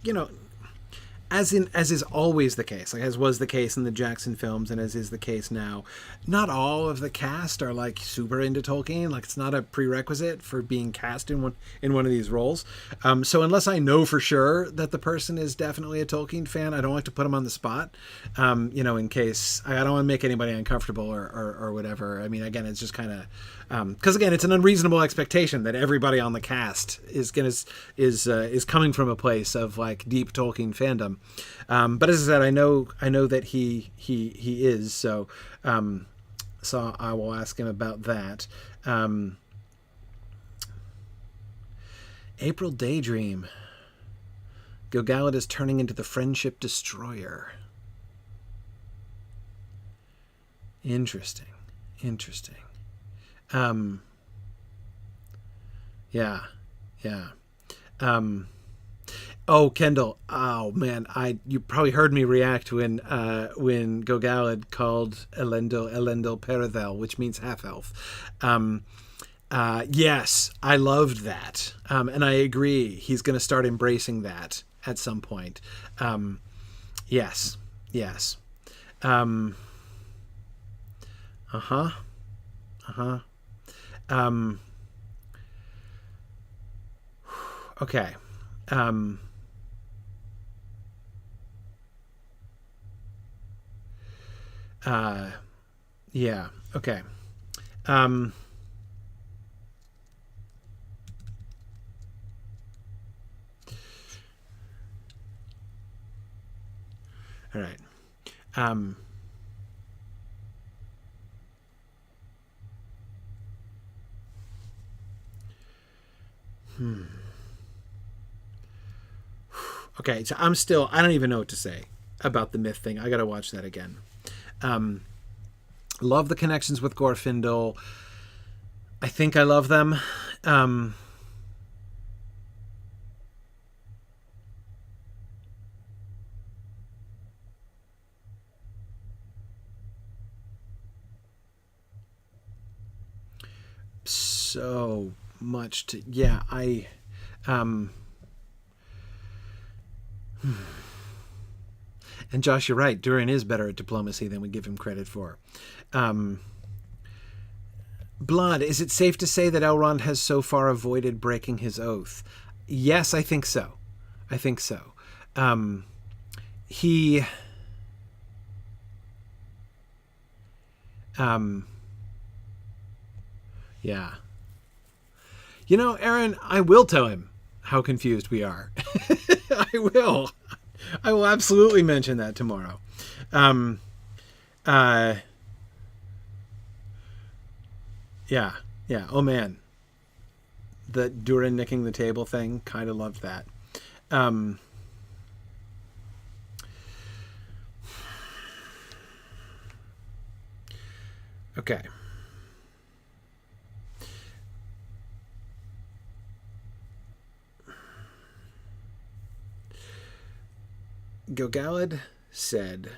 as is always the case, as was the case in the Jackson films and as is the case now, not all of the cast are super into Tolkien. It's not a prerequisite for being cast in one of these roles. So unless I know for sure that the person is definitely a Tolkien fan, I don't like to put them on the spot. In case I don't want to make anybody uncomfortable or whatever. I mean, again, it's just kind of because again, it's an unreasonable expectation that everybody on the cast is coming from a place of deep Tolkien fandom. But as I said, I know that he is. So I will ask him about that. April Daydream. Gil-galad is turning into the Friendship Destroyer. Interesting. Yeah. Oh, Kendall. Oh man, you probably heard me react when Gil-galad called Elendil Peredhel, which means half elf. Yes, I loved that, and I agree. He's going to start embracing that at some point. Yes. Okay. Yeah. Okay. All right. Okay, so I don't even know what to say about the myth thing. I got to watch that again. Love the connections with Glorfindel. I think I love them. So much to, and Josh, you're right. Durin is better at diplomacy than we give him credit for. Blood, is it safe to say that Elrond has so far avoided breaking his oath? Yes, I think so. He... yeah. Aaron, I will tell him how confused we are. I will absolutely mention that tomorrow. Yeah. Oh man. The Durin nicking the table thing, kind of loved that. Okay. Gil-galad said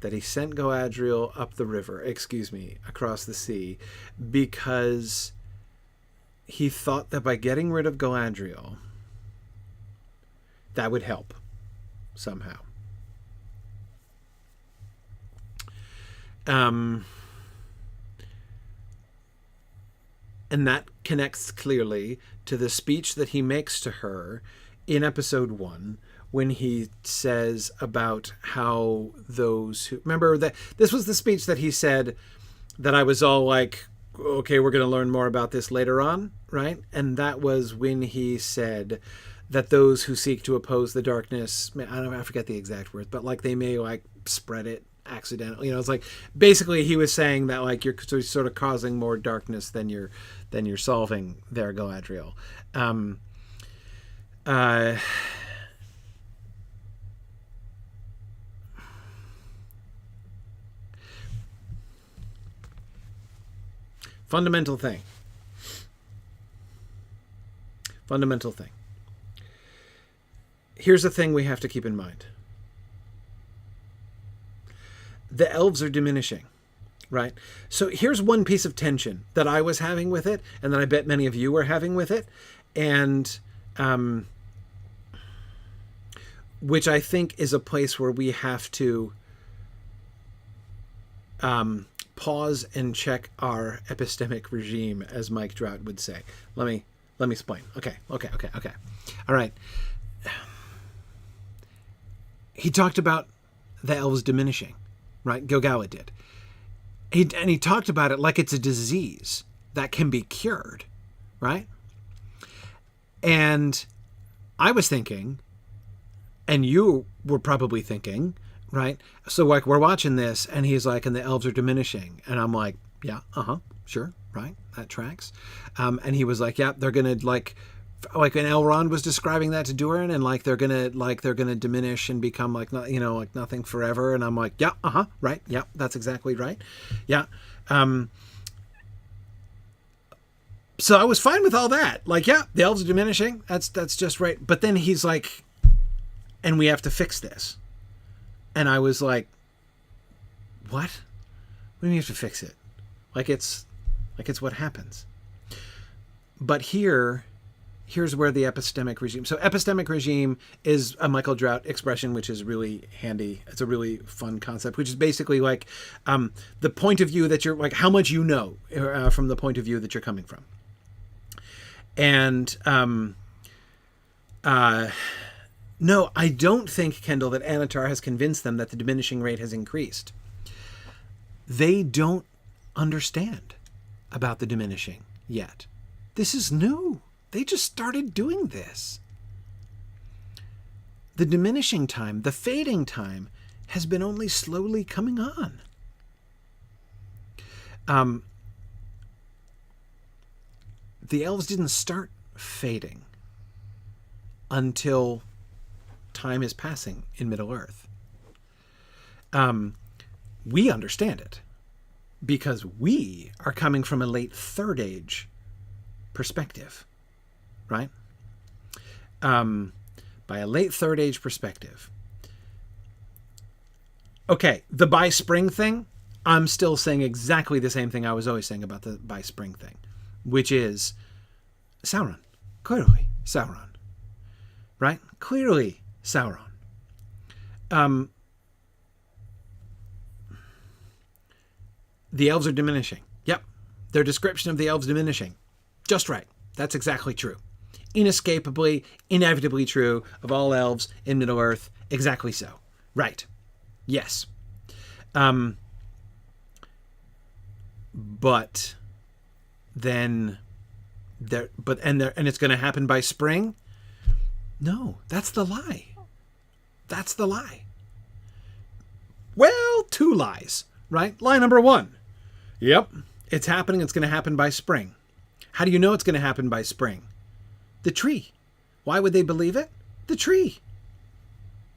that he sent Galadriel across the sea, because he thought that by getting rid of Galadriel, that would help somehow. And that connects clearly to the speech that he makes to her in episode 1, when he says about how those who... Remember that this was the speech that he said that I was all like, okay, we're going to learn more about this later on, right? And that was when he said that those who seek to oppose the darkness, I forget the exact words, but like they may like spread it accidentally. It's like basically he was saying that like you're sort of causing more darkness than you're solving there, Galadriel. Fundamental thing. Here's the thing we have to keep in mind. The elves are diminishing, right? So here's one piece of tension that I was having with it, and that I bet many of you were having with it, and which I think is a place where we have to pause and check our epistemic regime, as Mike Drought would say. Let me explain. Okay. All right. He talked about the elves diminishing, right? Gil-galad did. He talked about it like it's a disease that can be cured, right? And I was thinking, and you were probably thinking, right? So like we're watching this and he's like, and the elves are diminishing. And I'm like, yeah, sure, right? That tracks. And he was like, yeah, they're going to like when Elrond was describing that to Durin, and like they're gonna diminish and become like like nothing forever. And I'm like, yeah, right, yeah, that's exactly right, yeah. So I was fine with all that. Like, yeah, the elves are diminishing. That's just right. But then he's like, and we have to fix this. And I was like, what? What do you mean you have to fix it? Like it's what happens. But here's where the epistemic regime. So epistemic regime is a Michael Drought expression, which is really handy. It's a really fun concept, which is basically like the point of view that you're like, how much you know from the point of view that you're coming from. And no, I don't think, Kendall, that Anatar has convinced them that the diminishing rate has increased. They don't understand about the diminishing yet. This is new. They just started doing this. The diminishing time, the fading time, has been only slowly coming on. The elves didn't start fading until time is passing in Middle-earth. We understand it because we are coming from a late Third Age perspective, right? By a late Third Age perspective. Okay, the by spring thing, I'm still saying exactly the same thing I was always saying about the by spring thing, which is Sauron. Clearly Sauron. Right? Clearly Sauron. The elves are diminishing. Yep. Their description of the elves diminishing. Just right. That's exactly true. Inescapably, inevitably true of all elves in Middle-earth. Exactly so. Right. Yes. But then and it's going to happen by spring? No, that's the lie. That's the lie. Well, two lies, right? Lie number one. Yep, it's happening. It's going to happen by spring. How do you know it's going to happen by spring? The tree. Why would they believe it? The tree.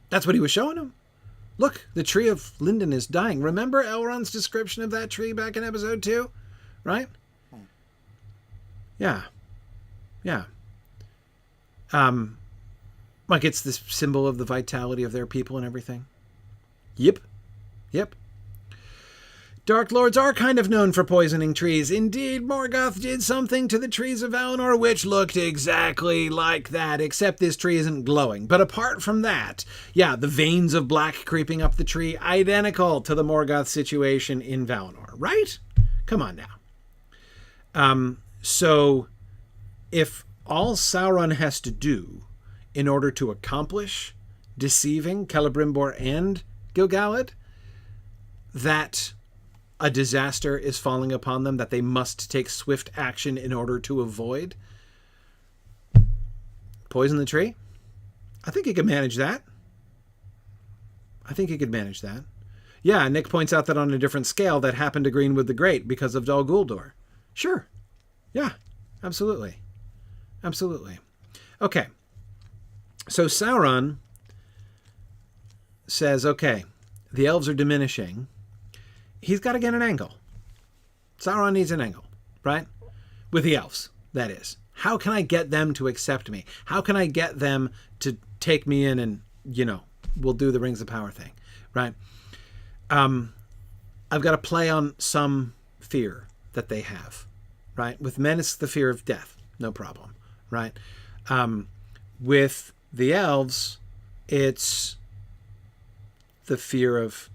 That's what he was showing them. Look, the tree of Linden is dying. Remember Elrond's description of that tree back in episode 2? Right? Yeah. Yeah. Like it's this symbol of the vitality of their people and everything. Yep. Dark Lords are kind of known for poisoning trees. Indeed, Morgoth did something to the trees of Valinor which looked exactly like that, except this tree isn't glowing. But apart from that, yeah, the veins of black creeping up the tree, identical to the Morgoth situation in Valinor, right? Come on now. So, if all Sauron has to do in order to accomplish deceiving Celebrimbor and Gil-galad, that a disaster is falling upon them that they must take swift action in order to avoid, poison the tree? I think he could manage that. Yeah, Nick points out that on a different scale that happened to Greenwood the Great because of Dol Guldur. Sure. Yeah, absolutely. Okay. So Sauron says, okay, the elves are diminishing. He's got to get an angle. Sauron needs an angle, right? With the elves, that is. How can I get them to accept me? How can I get them to take me in and, we'll do the Rings of Power thing, right? I've got to play on some fear that they have, right? With men, it's the fear of death. No problem, right? With the elves, it's the fear of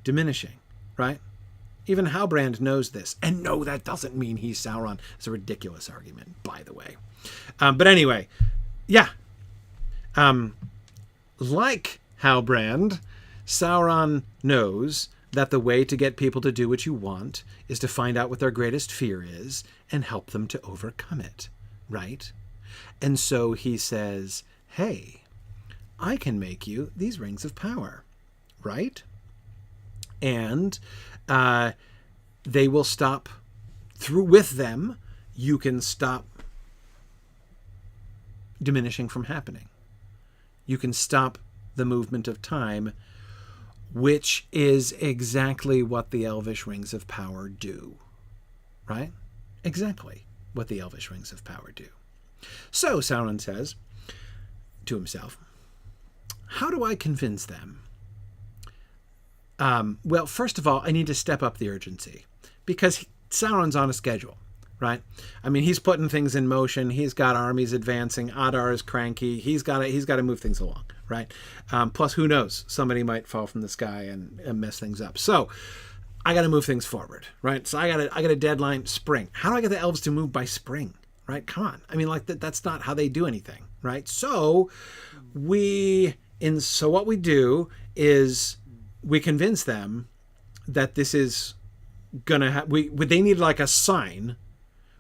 diminishing, right? Even Halbrand knows this. And no, that doesn't mean he's Sauron. It's a ridiculous argument, by the way. But anyway, yeah. Like Halbrand, Sauron knows that the way to get people to do what you want is to find out what their greatest fear is and help them to overcome it, right? And so he says, hey, I can make you these rings of power, right? And they will stop with them. You can stop diminishing from happening. You can stop the movement of time, which is exactly what the Elvish Rings of Power do, right? Exactly what the Elvish Rings of Power do. So Sauron says to himself, how do I convince them? Well, first of all, I need to step up the urgency because Sauron's on a schedule, right? I mean, he's putting things in motion. He's got armies advancing. Adar is cranky. He's got to move things along, right? Plus, who knows? Somebody might fall from the sky and mess things up. So I got to move things forward, right? So I got a deadline, spring. How do I get the elves to move by spring, right? Come on. I mean, like that's not how they do anything, right? So what we do is we convince them that this is gonna they need like a sign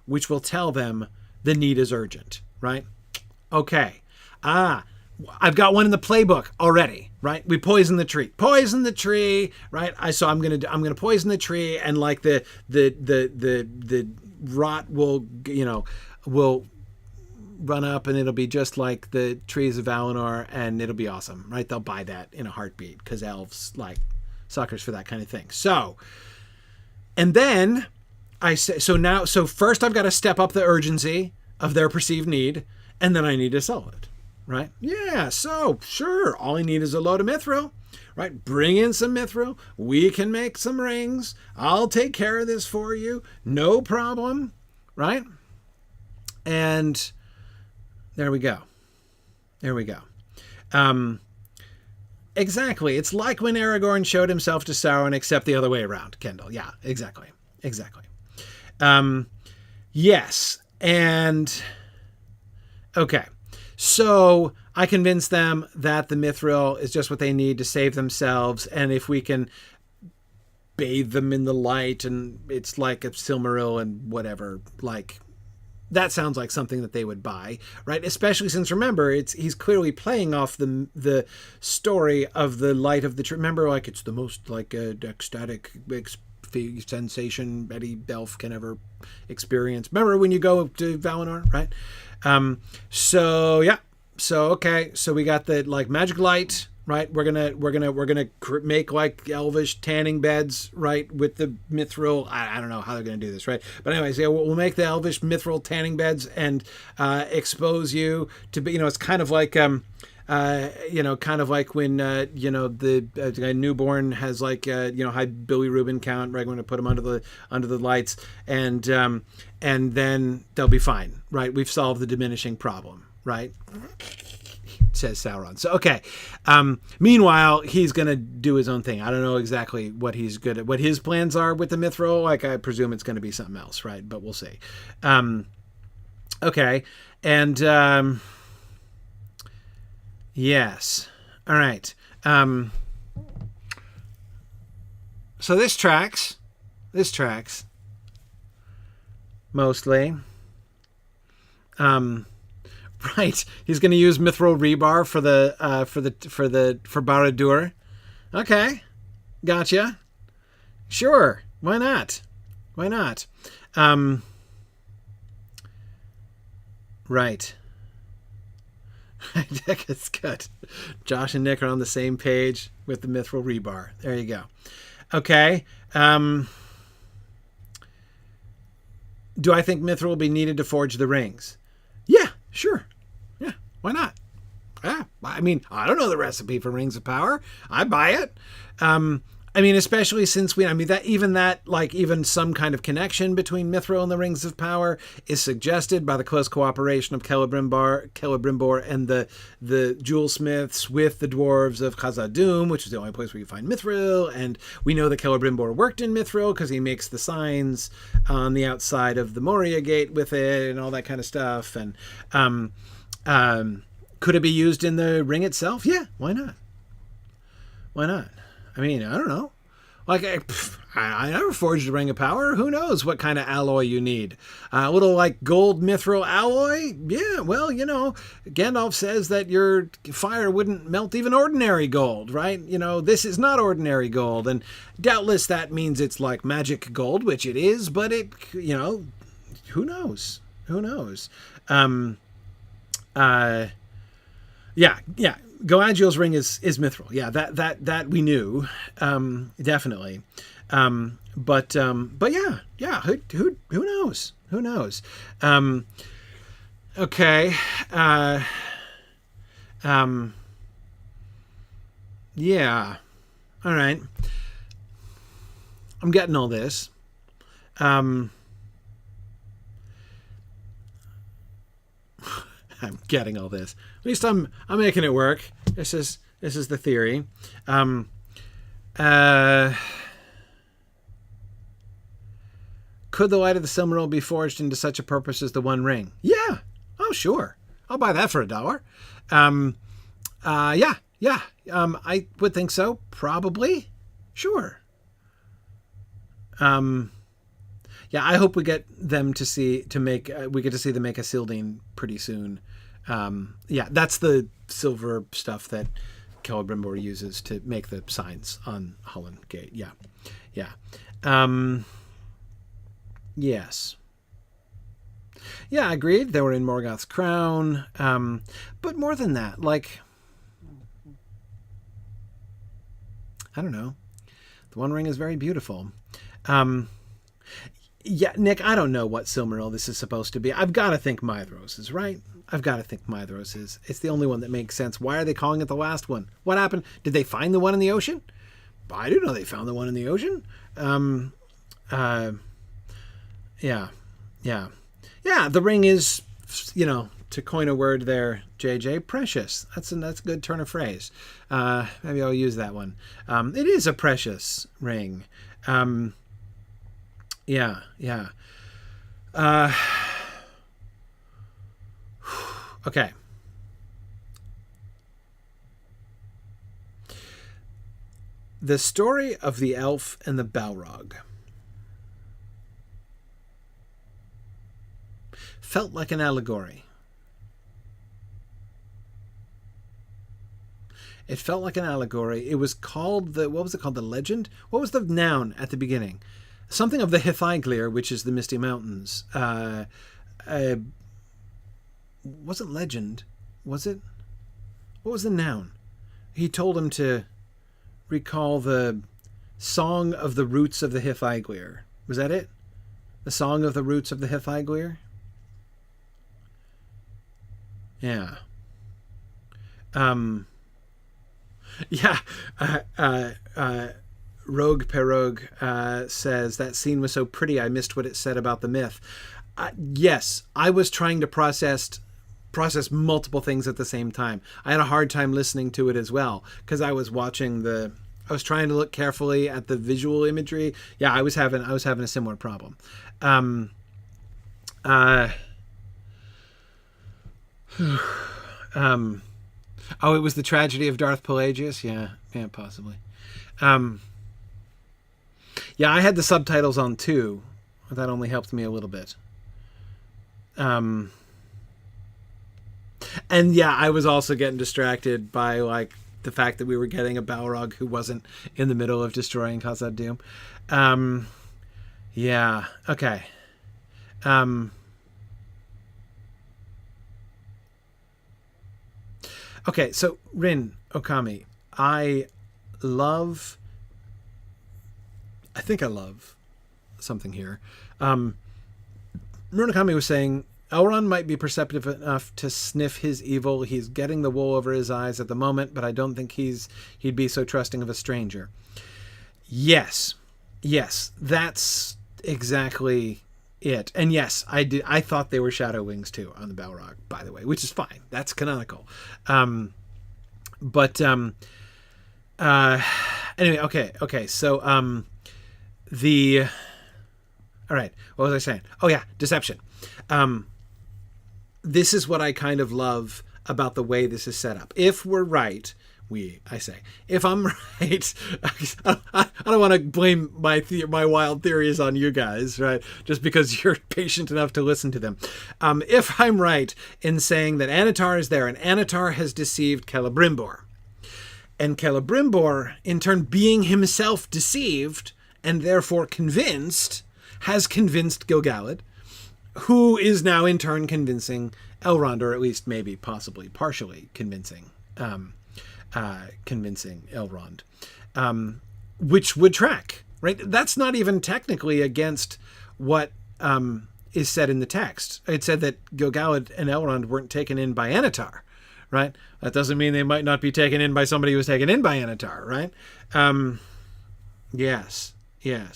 which will tell them the need is urgent, right? Okay. I've got one in the playbook already, right? We poison the tree, right? I'm gonna poison the tree, and like the rot will run up, and it'll be just like the trees of Valinor, and it'll be awesome, right? They'll buy that in a heartbeat because elves like suckers for that kind of thing. So, and then I say, so first I've got to step up the urgency of their perceived need, and then I need to solve it, right? Yeah, so sure, all I need is a load of mithril, right? Bring in some mithril. We can make some rings. I'll take care of this for you. No problem, right? And there we go. Exactly. It's like when Aragorn showed himself to Sauron, except the other way around, Kendall. Yeah, exactly. Yes. And okay. So I convinced them that the mithril is just what they need to save themselves. And if we can bathe them in the light, and it's like a Silmaril and whatever, like, that sounds like something that they would buy, right? Especially since, remember, he's clearly playing off the story of the light of the tree. Remember, like, it's the most like ecstatic sensation any elf can ever experience. Remember when you go to Valinor, right? So yeah. So okay. So we got the like magic light, right? We're gonna make like elvish tanning beds, right, with the mithril. I don't know how they're gonna do this, right? But anyways, yeah, we'll make the elvish mithril tanning beds and expose you to be. It's kind of like kind of like when the newborn has like high Billy Rubin count, right? We're gonna put them under the lights, and then they'll be fine, right? We've solved the diminishing problem, right? Says Sauron. So okay. Meanwhile, he's gonna do his own thing. I don't know exactly what he's good at, what his plans are with the mithril. Like I presume it's gonna be something else, right? But we'll see. Okay, and yes. All right. So this tracks. Mostly. Right, he's going to use mithril rebar for Barad-dûr. Okay, gotcha. Sure, why not? Right. It's good. Josh and Nick are on the same page with the mithril rebar. There you go. Okay. Do I think mithril will be needed to forge the rings? Yeah, sure. Yeah, why not? Yeah, I mean, I don't know the recipe for Rings of Power. I buy it. Especially since even some kind of connection between mithril and the Rings of Power is suggested by the close cooperation of Celebrimbor and the jewel smiths with the dwarves of Khazad-dûm, which is the only place where you find mithril. And we know that Celebrimbor worked in mithril because he makes the signs on the outside of the Moria Gate with it and all that kind of stuff. And could it be used in the ring itself? Yeah, why not? I mean, I don't know. Like, I never forged a Ring of Power. Who knows what kind of alloy you need? A little, like, gold mithril alloy? Yeah, well, Gandalf says that your fire wouldn't melt even ordinary gold, right? This is not ordinary gold. And doubtless that means it's like magic gold, which it is, but it, who knows? Yeah. Galadriel's ring is mithril. Yeah, that we knew, definitely. But yeah. Who knows? Okay. Yeah. All right. I'm getting all this. I'm getting all this. At least I'm making it work. This is the theory. Could the light of the Silmaril be forged into such a purpose as the One Ring? Yeah. Oh, sure. I'll buy that for $1. Yeah. I would think so. Probably. Sure. Yeah, I hope we get them to see them make a Sildine pretty soon. Yeah, that's the silver stuff that Celebrimbor uses to make the signs on Holland Gate. Yeah. Yes. Yeah, agreed. They were in Morgoth's crown. But more than that, like, I don't know. The One Ring is very beautiful. Yeah, Nick, I don't know what Silmaril this is supposed to be. I've got to think Maedhros is, right? It's the only one that makes sense. Why are they calling it the last one? What happened? Did they find the one in the ocean? I didn't know they found the one in the ocean. Yeah. The ring is, to coin a word there, JJ, precious. That's a good turn of phrase. Maybe I'll use that one. It is a precious ring. Yeah. Okay. The story of the elf and the Balrog felt like an allegory. It felt like an allegory. It was called what was it called? The legend? What was the noun at the beginning? Something of the Hithyglir, which is the Misty Mountains. Wasn't legend, was it? What was the noun? he told him to recall the Song of the Roots of the Hithyglir. Was that it? The Song of the Roots of the Hithyglir? Yeah. Rogue Perogue says, that scene was so pretty, I missed what it said about the myth. Yes, I was trying to process multiple things at the same time. I had a hard time listening to it as well, because I was trying to look carefully at the visual imagery. Yeah, I was having a similar problem. Oh, it was the tragedy of Darth Pelagius? Yeah, possibly. Yeah, I had the subtitles on too. That only helped me a little bit. And yeah, I was also getting distracted by like the fact that we were getting a Balrog who wasn't in the middle of destroying Khazad Dûm. Yeah, okay. Okay, so Rin Okami, I think I love something here. Rin Okami was saying, Elrond might be perceptive enough to sniff his evil. He's getting the wool over his eyes at the moment, but I don't think he'd be so trusting of a stranger. Yes, that's exactly it. And yes, I thought they were Shadow Wings too on the Balrog, by the way, which is fine. That's canonical. Anyway, okay. So all right, what was I saying? Oh yeah, deception. This is what I kind of love about the way this is set up. If we're right, if I'm right, I don't want to blame my wild theories on you guys, right? Just because you're patient enough to listen to them. If I'm right in saying that Annatar is there and Annatar has deceived Celebrimbor, and Celebrimbor, in turn being himself deceived and therefore convinced, has convinced Gil-galad, who is now in turn convincing Elrond, or at least maybe possibly partially convincing Elrond, which would track, right? That's not even technically against what is said in the text. It said that Gil-galad and Elrond weren't taken in by Annatar, right? That doesn't mean they might not be taken in by somebody who was taken in by Annatar, right? Yes. Yeah,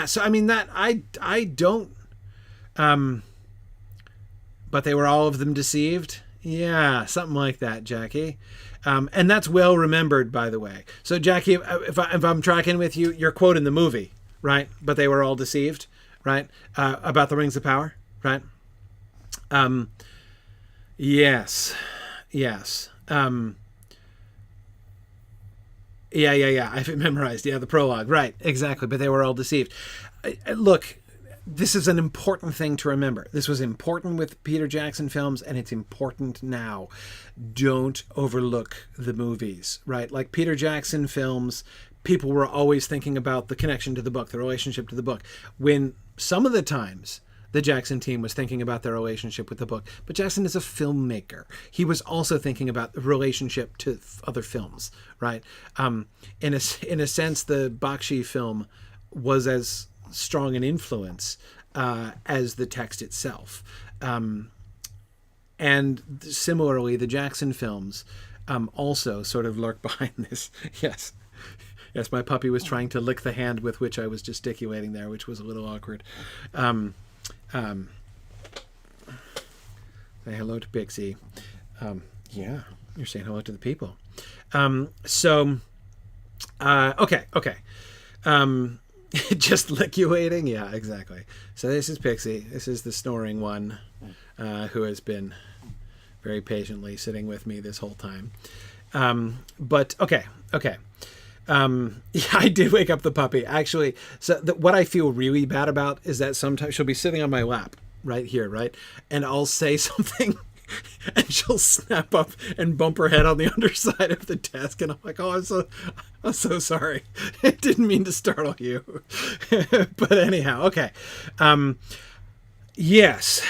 so I mean that I don't but they were all of them deceived. Yeah, something like that, Jackie. And that's well remembered, by the way. So Jackie, if I'm tracking with you, you're quoting the movie, right? But they were all deceived, right? About the Rings of Power, right? Yes. Yeah. I have it memorized. Yeah, the prologue. Right, exactly. But they were all deceived. Look, this is an important thing to remember. This was important with Peter Jackson films, and it's important now. Don't overlook the movies, right? Like Peter Jackson films, people were always thinking about the connection to the book, the relationship to the book. When some of the times the Jackson team was thinking about their relationship with the book. But Jackson is a filmmaker. He was also thinking about the relationship to other films, right? In a sense, the Bakshi film was as strong an influence as the text itself. And similarly, the Jackson films also sort of lurk behind this. Yes, my puppy was trying to lick the hand with which I was gesticulating there, which was a little awkward. Say hello to Pixie. Yeah, you're saying hello to the people. Okay. Just liquidating? Yeah, exactly. So this is Pixie. This is the snoring one who has been very patiently sitting with me this whole time. But okay. Yeah, I did wake up the puppy. Actually, so what I feel really bad about is that sometimes she'll be sitting on my lap right here, right? And I'll say something and she'll snap up and bump her head on the underside of the desk. And I'm like, oh, I'm so sorry. I didn't mean to startle you. But anyhow, okay. Yes.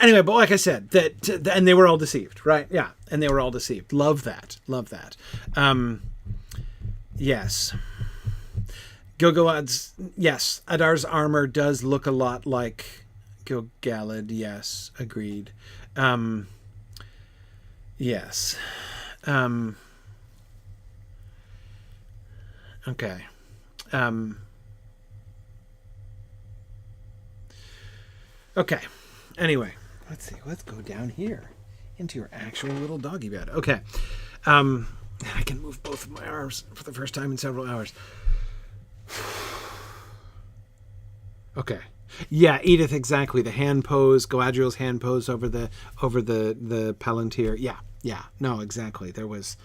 Anyway, but like I said, and they were all deceived, right? Yeah, and they were all deceived. Love that. Yes. Gilgalad's, yes, Adar's armor does look a lot like Gilgalad. Yes, agreed. Yes. Okay. Okay. Anyway, let's see. Let's go down here into your actual little doggy bed. Okay. I can move both of my arms for the first time in several hours. Okay. Yeah, Edith, exactly. The hand pose, Galadriel's hand pose over the Palantir. Yeah. No, exactly. There was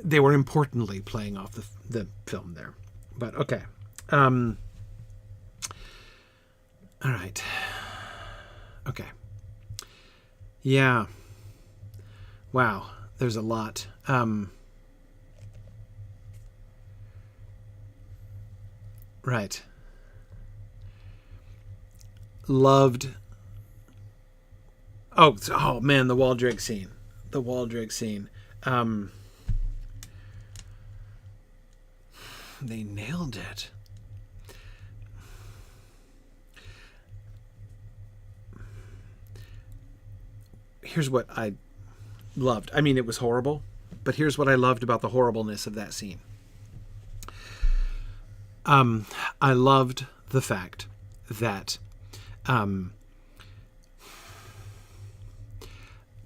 they were importantly playing off the film there. But okay. All right. Okay. Yeah. Wow. There's a lot. Right. Loved. Oh man, the Waldreg scene. They nailed it. Here's what I loved. I mean, it was horrible, but here's what I loved about the horribleness of that scene. I loved the fact that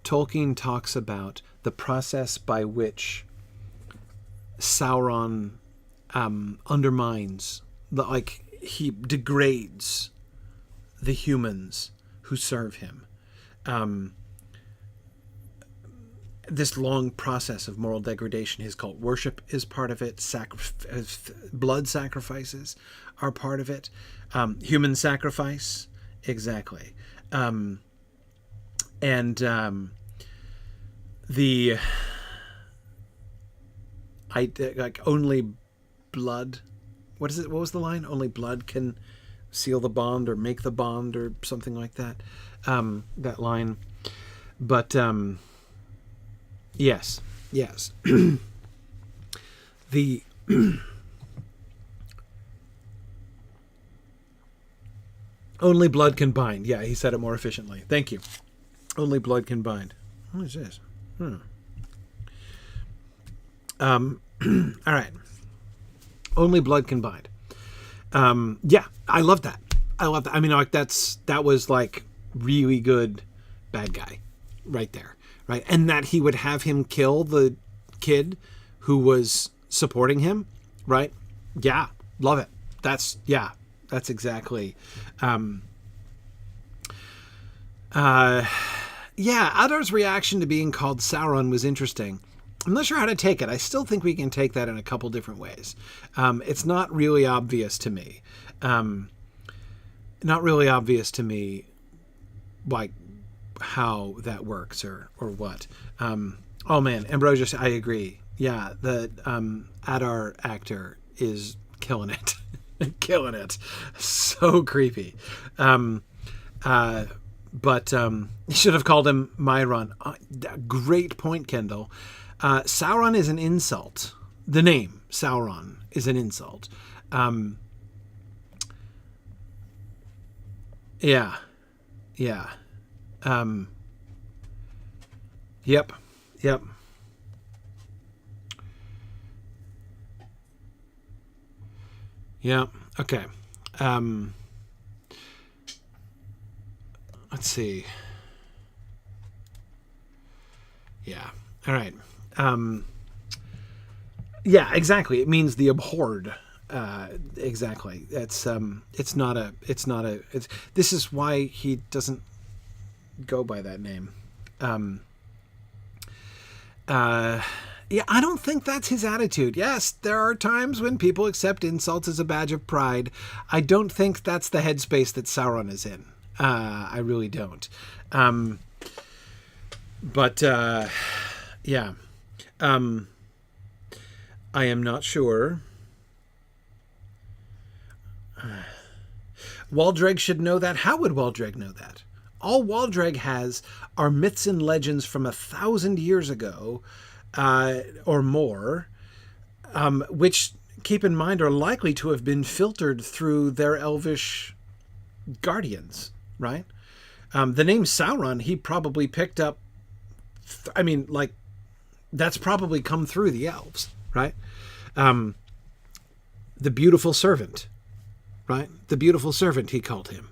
Tolkien talks about the process by which Sauron undermines, he degrades the humans who serve him. This long process of moral degradation, his cult worship is part of it. Blood sacrifices are part of it. Human sacrifice, exactly. Only blood. What is it? What was the line? Only blood can seal the bond or make the bond or something like that. That line. But yes. The only blood can bind. Yeah, he said it more efficiently. Thank you. Only blood can bind. What is this? All right. Only blood can bind. Yeah, I love that. I mean, that was like really good bad guy right there. Right. And that he would have him kill the kid who was supporting him. Right. Yeah. Love it. That's exactly. Adar's reaction to being called Sauron was interesting. I'm not sure how to take it. I still think we can take that in a couple different ways. It's not really obvious to me. Like how that works or what. Oh man, Ambrosius, I agree. Yeah, the Adar actor is killing it. Killing it. So creepy. But you should have called him Myron. Great point, Kendall. Sauron is an insult. The name Sauron is an insult. Yeah. Yep. Yeah. Okay. Let's see. Yeah. All right. Yeah, exactly. It means the abhorred. Exactly. This is why he doesn't go by that name. Yeah, I don't think that's his attitude. Yes, there are times when people accept insults as a badge of pride. I don't think that's the headspace that Sauron is in. I really don't. Yeah. I am not sure. Waldreg should know that. How would Waldreg know that? All Waldreg has are myths and legends from 1,000 years ago or more, which, keep in mind, are likely to have been filtered through their elvish guardians, right? The name Sauron, he probably picked up, that's probably come through the elves, right? The beautiful servant, right? The beautiful servant, he called him.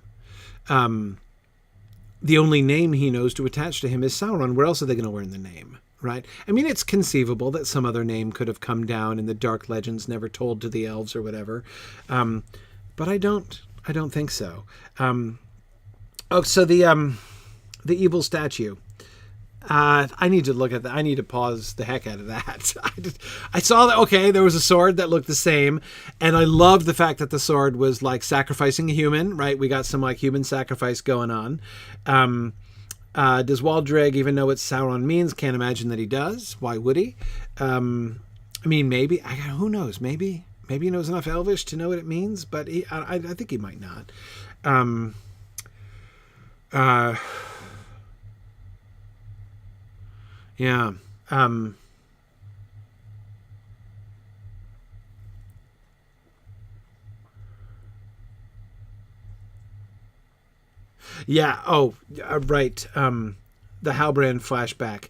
The only name he knows to attach to him is Sauron. Where else are they going to learn the name, right? I mean, it's conceivable that some other name could have come down in the dark legends never told to the elves or whatever. But I don't think so. So the evil statue. I need to look at that. I need to pause the heck out of that. I saw that, okay, there was a sword that looked the same, and I loved the fact that the sword was like sacrificing a human, right? We got some like human sacrifice going on. Does Waldreg even know what Sauron means? Can't imagine that he does. Why would he? I mean, maybe. Who knows? Maybe he knows enough Elvish to know what it means, but I think he might not. Yeah. Yeah. Oh, right. The Halbrand flashback.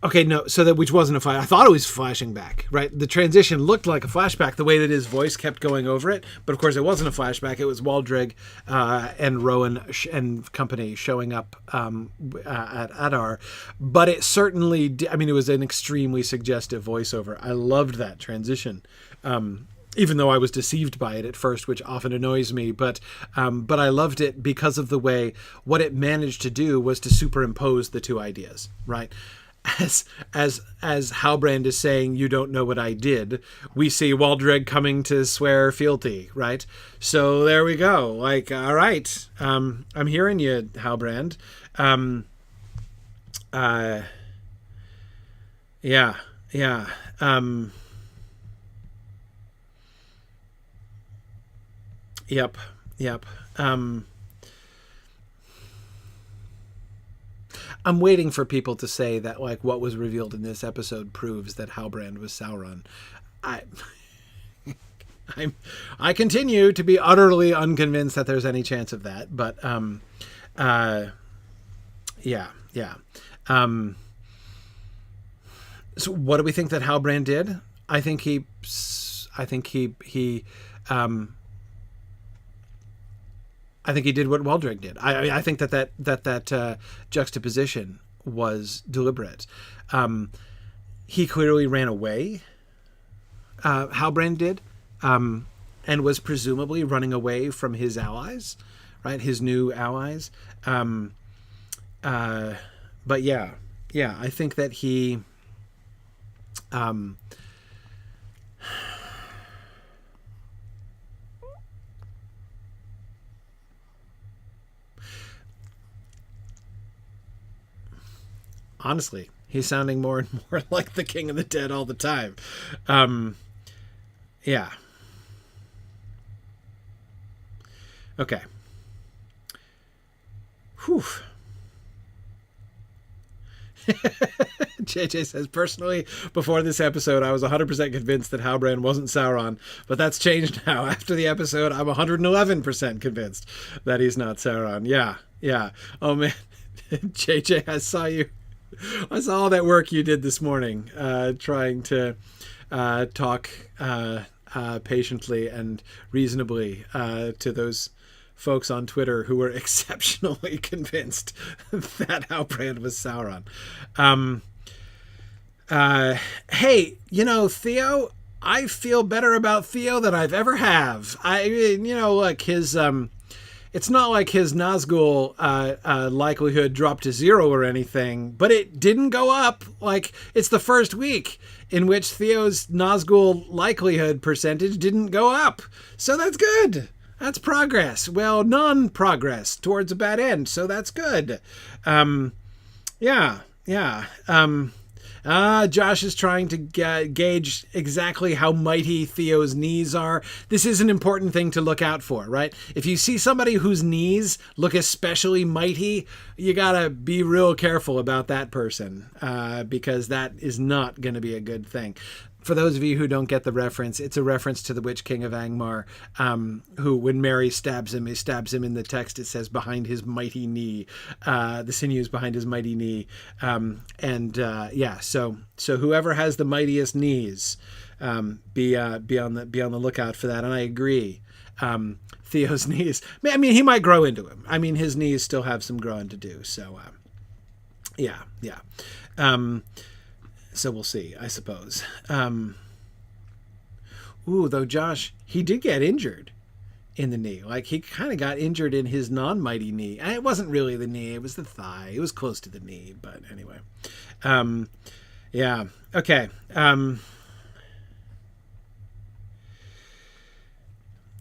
Okay, no, so that which wasn't a flash. I thought it was flashing back, right? The transition looked like a flashback, the way that his voice kept going over it. But of course, it wasn't a flashback. It was Waldreg and Rowan and company showing up at Adar. But it certainly, it was an extremely suggestive voiceover. I loved that transition. Even though I was deceived by it at first, which often annoys me, but I loved it because of the way what it managed to do was to superimpose the two ideas, right? As Halbrand is saying, "You don't know what I did," we see Waldreg coming to swear fealty, right? So there we go. Like, all right, I'm hearing you, Halbrand. Yeah. Yep. I'm waiting for people to say that, like, what was revealed in this episode proves that Halbrand was Sauron. I continue to be utterly unconvinced that there's any chance of that, but yeah. So what do we think that Halbrand did? I think he did what Waldreg did. I think that juxtaposition was deliberate. He clearly ran away. Halbrand did, and was presumably running away from his allies, right? His new allies. But yeah, I think that he. Honestly, he's sounding more and more like the King of the Dead all the time. Yeah. Okay. Whew. JJ says, personally, before this episode, I was 100% convinced that Halbrand wasn't Sauron, but that's changed now. After the episode, I'm 111% convinced that he's not Sauron. Yeah. Oh, man. JJ, I saw all that work you did this morning, trying to talk patiently and reasonably to those folks on Twitter who were exceptionally convinced that Halbrand was Sauron. Hey, Theo, I feel better about Theo than I've ever have. Like his... It's not like his Nazgul likelihood dropped to 0 or anything, but it didn't go up. Like, it's the first week in which Theo's Nazgul likelihood percentage didn't go up. So that's good. That's progress. Well, non-progress towards a bad end. So that's good. Yeah. And Josh is trying to gauge exactly how mighty Theo's knees are. This is an important thing to look out for, right? If you see somebody whose knees look especially mighty, you gotta be real careful about that person, because that is not going to be a good thing. For those of you who don't get the reference, it's a reference to the Witch King of Angmar, who, when Mary stabs him in the text, it says behind his mighty knee, the sinews behind his mighty knee. So whoever has the mightiest knees, be on the lookout for that. And I agree. Theo's knees, I mean, he might grow into him. I mean, his knees still have some growing to do. So, so we'll see, I suppose. Though Josh, he did get injured in the knee. Like, he kind of got injured in his non-mighty knee. And it wasn't really the knee, it was the thigh. It was close to the knee, but anyway. Okay.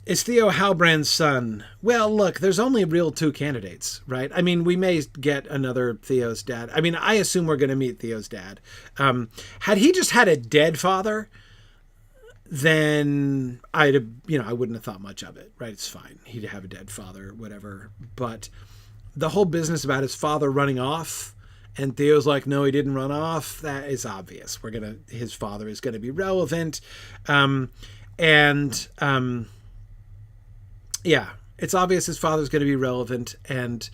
Is Theo Halbrand's son? Well, look, there's only real two candidates, right? I mean, we may get another Theo's dad. I mean, I assume we're going to meet Theo's dad. Had he just had a dead father, then I wouldn't have thought much of it, right? It's fine. He'd have a dead father, whatever. But the whole business about his father running off, and Theo's like, no, he didn't run off, that is obvious. His father is going to be relevant. Yeah, it's obvious his father's going to be relevant, and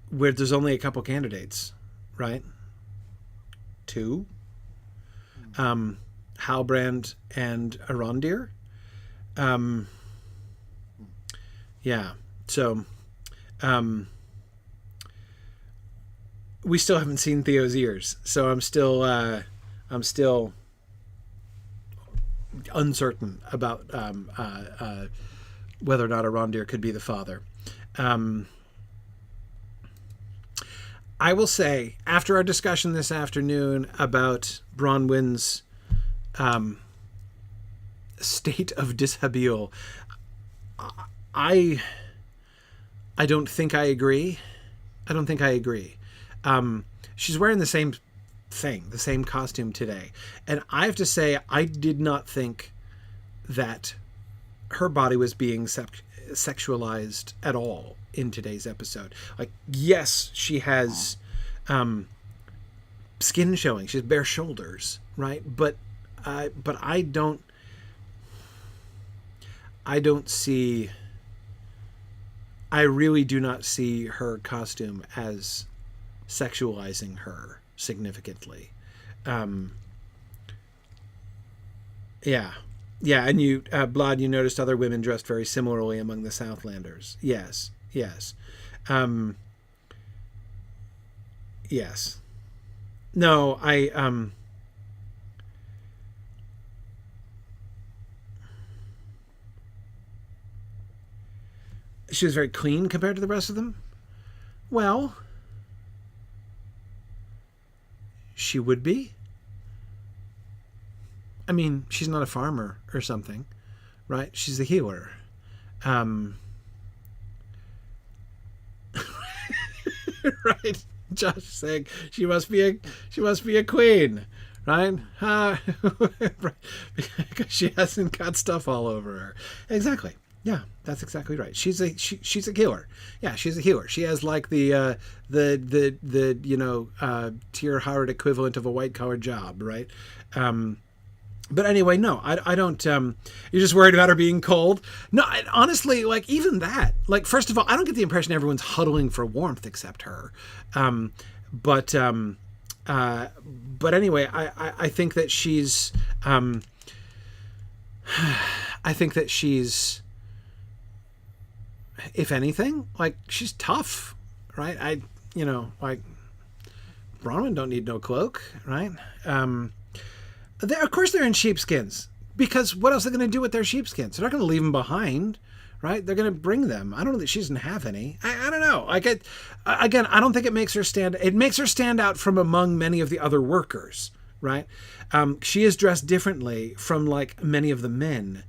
where there's only a couple candidates, right? Two, Halbrand and Arondir. So we still haven't seen Theo's ears, so I'm still uncertain about whether or not Arondir could be the father. I will say, after our discussion this afternoon about Bronwyn's state of dishabille, I don't think I agree. She's wearing the same thing, the same costume today, and I have to say, I did not think that her body was being sexualized at all in today's episode. Like, yes, she has skin showing, she has bare shoulders, right? But I really do not see her costume as sexualizing her significantly. And you, Blad, you noticed other women dressed very similarly among the Southlanders. Yes. Yes. No, she was very clean compared to the rest of them. Well, she would be. I mean, she's not a farmer or something, right? She's a healer. Right? Josh saying she must be a queen, right? Because she hasn't got stuff all over her. Exactly. Yeah, that's exactly right. She's a healer. Yeah, she's a healer. She has like the Tier Howard equivalent of a white collar job, right? But anyway, no, I don't. You're just worried about her being cold. No, honestly, like even that. Like, first of all, I don't get the impression everyone's huddling for warmth except her. But anyway, I think that she's. I think that she's. If anything, like, she's tough, right? Like, Bronwyn don't need no cloak, right? Of course they're in sheepskins, because what else are they going to do with their sheepskins? They're not going to leave them behind, right? They're going to bring them. I don't know that she doesn't have any. I don't know. Like, again, I don't think it makes her stand. It makes her stand out from among many of the other workers, right? She is dressed differently from like many of the men.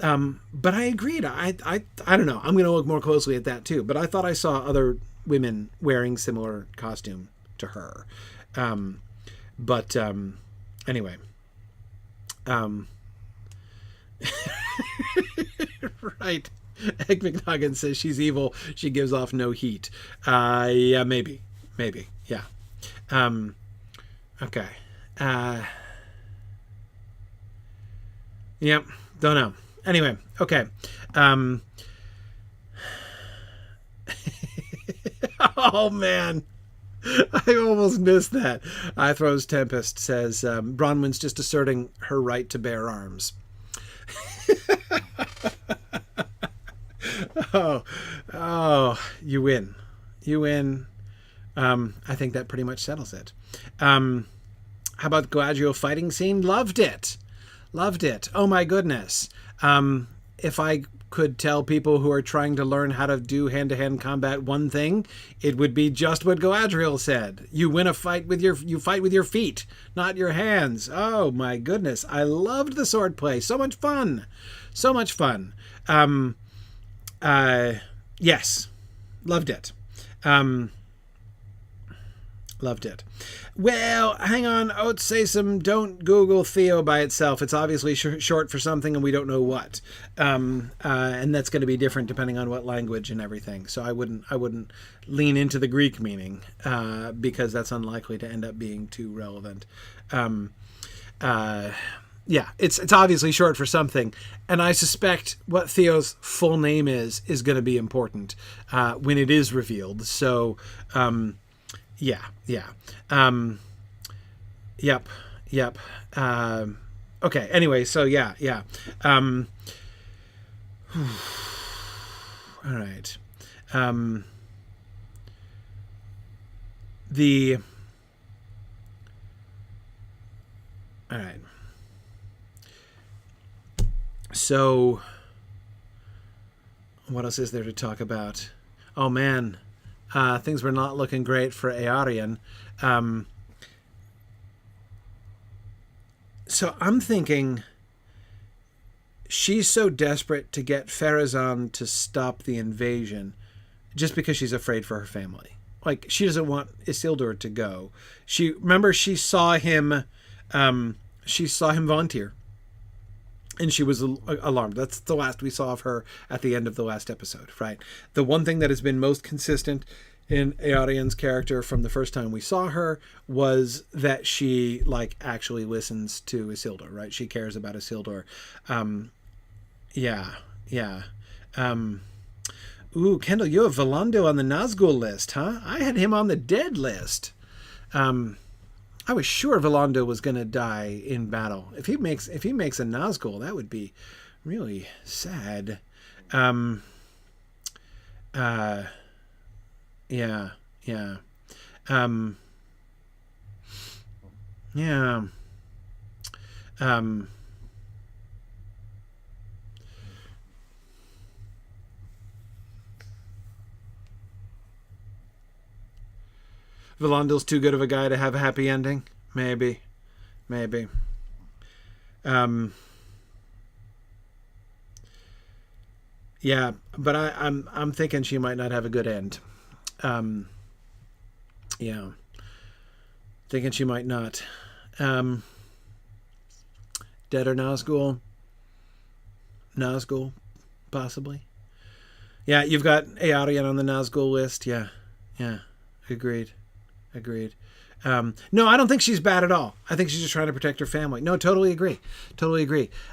But I agreed. I don't know. I'm going to look more closely at that too. But I thought I saw other women wearing similar costume to her. But anyway. Right. Egg McNuggin says she's evil. She gives off no heat. Yeah, maybe. Yeah. Okay. Yep. Don't know. Anyway. Okay. Oh man. I almost missed that. I Throws Tempest says Bronwyn's just asserting her right to bear arms. Oh, you win. I think that pretty much settles it. How about Galadriel fighting scene? Loved it. Oh my goodness. If I could tell people who are trying to learn how to do hand-to-hand combat one thing, it would be just what Galadriel said. You win a fight with you fight with your feet, not your hands. Oh my goodness. I loved the sword play. So much fun. Yes. Loved it. Well, hang on. Oats say some. Don't Google Theo by itself. It's obviously short for something, and we don't know what. And that's going to be different depending on what language and everything. So I wouldn't lean into the Greek meaning because that's unlikely to end up being too relevant. Yeah, it's obviously short for something, and I suspect what Theo's full name is going to be important when it is revealed. So. Yeah. Yep. Okay. Anyway, so yeah. All right. All right. So, what else is there to talk about? Oh man. Things were not looking great for Eärien. So I'm thinking she's so desperate to get Pharazôn to stop the invasion just because she's afraid for her family. Like, she doesn't want Isildur to go. She saw him volunteer. And she was alarmed. That's the last we saw of her at the end of the last episode, right? The one thing that has been most consistent in Eärion's character from the first time we saw her was that she, actually listens to Isildur, right? She cares about Isildur. Yeah. Ooh, Kendall, you have Volando on the Nazgul list, huh? I had him on the dead list. I was sure Volando was going to die in battle. If he makes a Nazgul, that would be really sad. Yeah. Volandel's too good of a guy to have a happy ending. Maybe. Yeah, but I'm thinking she might not have a good end. Yeah, thinking she might not. Dead or Nazgul, possibly. Yeah, you've got Eärien on the Nazgul list. Yeah, agreed. No, I don't think she's bad at all. I think she's just trying to protect her family. No, totally agree.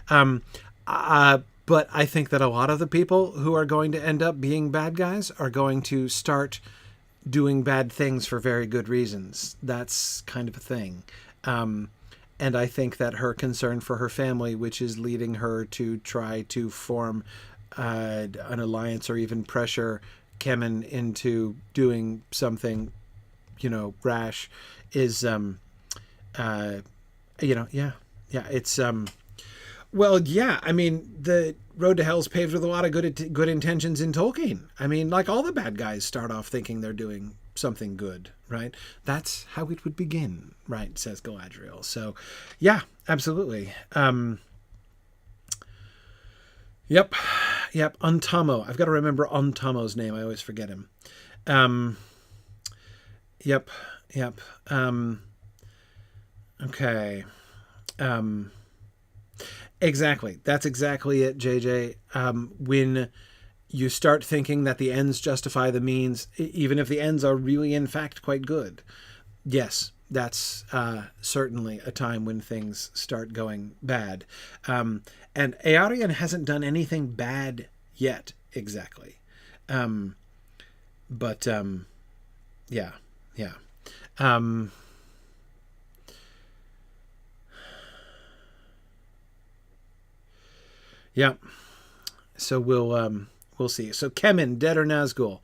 But I think that a lot of the people who are going to end up being bad guys are going to start doing bad things for very good reasons. That's kind of a thing. And I think that her concern for her family, which is leading her to try to form an alliance or even pressure Kemen into doing something, rash, is, it's, well, yeah, I mean, the road to hell's paved with a lot of good intentions in Tolkien. I mean, all the bad guys start off thinking they're doing something good, right? That's how it would begin, right, says Galadriel. So, yeah, absolutely. Yep, Untamo. I've got to remember Untamo's name. I always forget him. Yep. Okay. Exactly. That's exactly it, JJ. When you start thinking that the ends justify the means, even if the ends are really, in fact, quite good. Yes, that's certainly a time when things start going bad. And Aarion hasn't done anything bad yet, exactly. But yeah. Yeah. So we'll see. So Kemen, dead or Nazgul?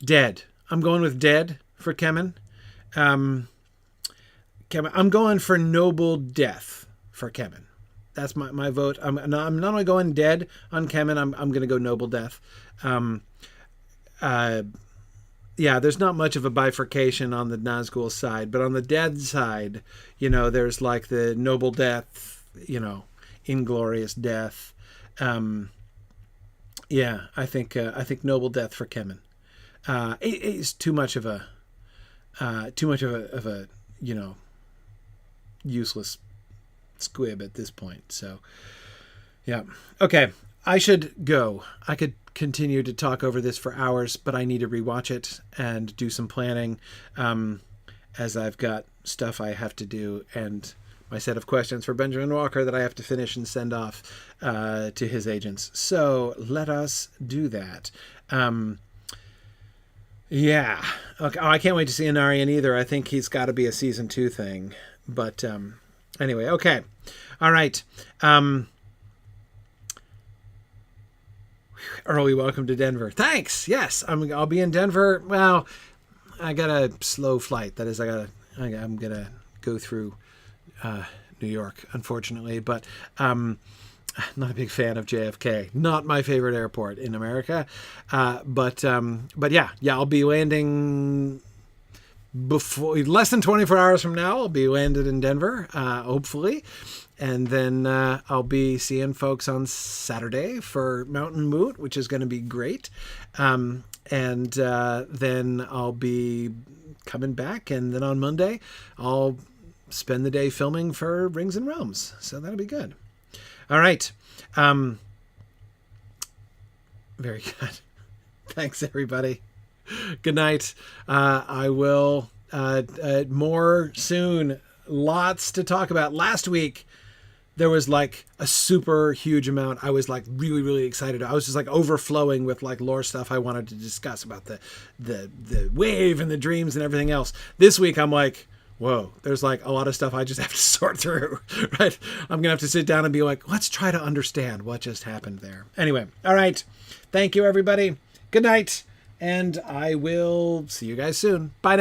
Dead. I'm going with dead for Kemen. Kemen. I'm going for noble death for Kemen. That's my vote. I'm not only going dead on Kemen. I'm going to go noble death. Yeah, there's not much of a bifurcation on the Nazgul side, but on the dead side, there's like the noble death, inglorious death. Yeah, I think noble death for Kemen. It's too much of a useless squib at this point. So, yeah. Okay, I should go. I could continue to talk over this for hours, but I need to rewatch it and do some planning, as I've got stuff I have to do and my set of questions for Benjamin Walker that I have to finish and send off to his agents. So let us do that. Yeah. Okay. Oh, I can't wait to see Anarian either. I think he's got to be a season 2 thing. But anyway, okay. All right. Early welcome to Denver. Thanks. Yes, I'll be in Denver. Well, I got a slow flight. That is, I'm gonna go through New York, unfortunately. But I'm not a big fan of JFK. Not my favorite airport in America. But yeah, I'll be landing before less than 24 hours from now. I'll be landed in Denver, hopefully. And then I'll be seeing folks on Saturday for Mountain Moot, which is going to be great. And then I'll be coming back. And then on Monday, I'll spend the day filming for Rings and Realms. So that'll be good. All right. Very good. Thanks, everybody. Good night. I will more soon. Lots to talk about. Last week, there was like a super huge amount. I was like really, really excited. I was just like overflowing with like lore stuff I wanted to discuss about the wave and the dreams and everything else. This week, I'm like, whoa, there's like a lot of stuff I just have to sort through, right? I'm going to have to sit down and be like, let's try to understand what just happened there. Anyway, all right. Thank you, everybody. Good night. And I will see you guys soon. Bye now.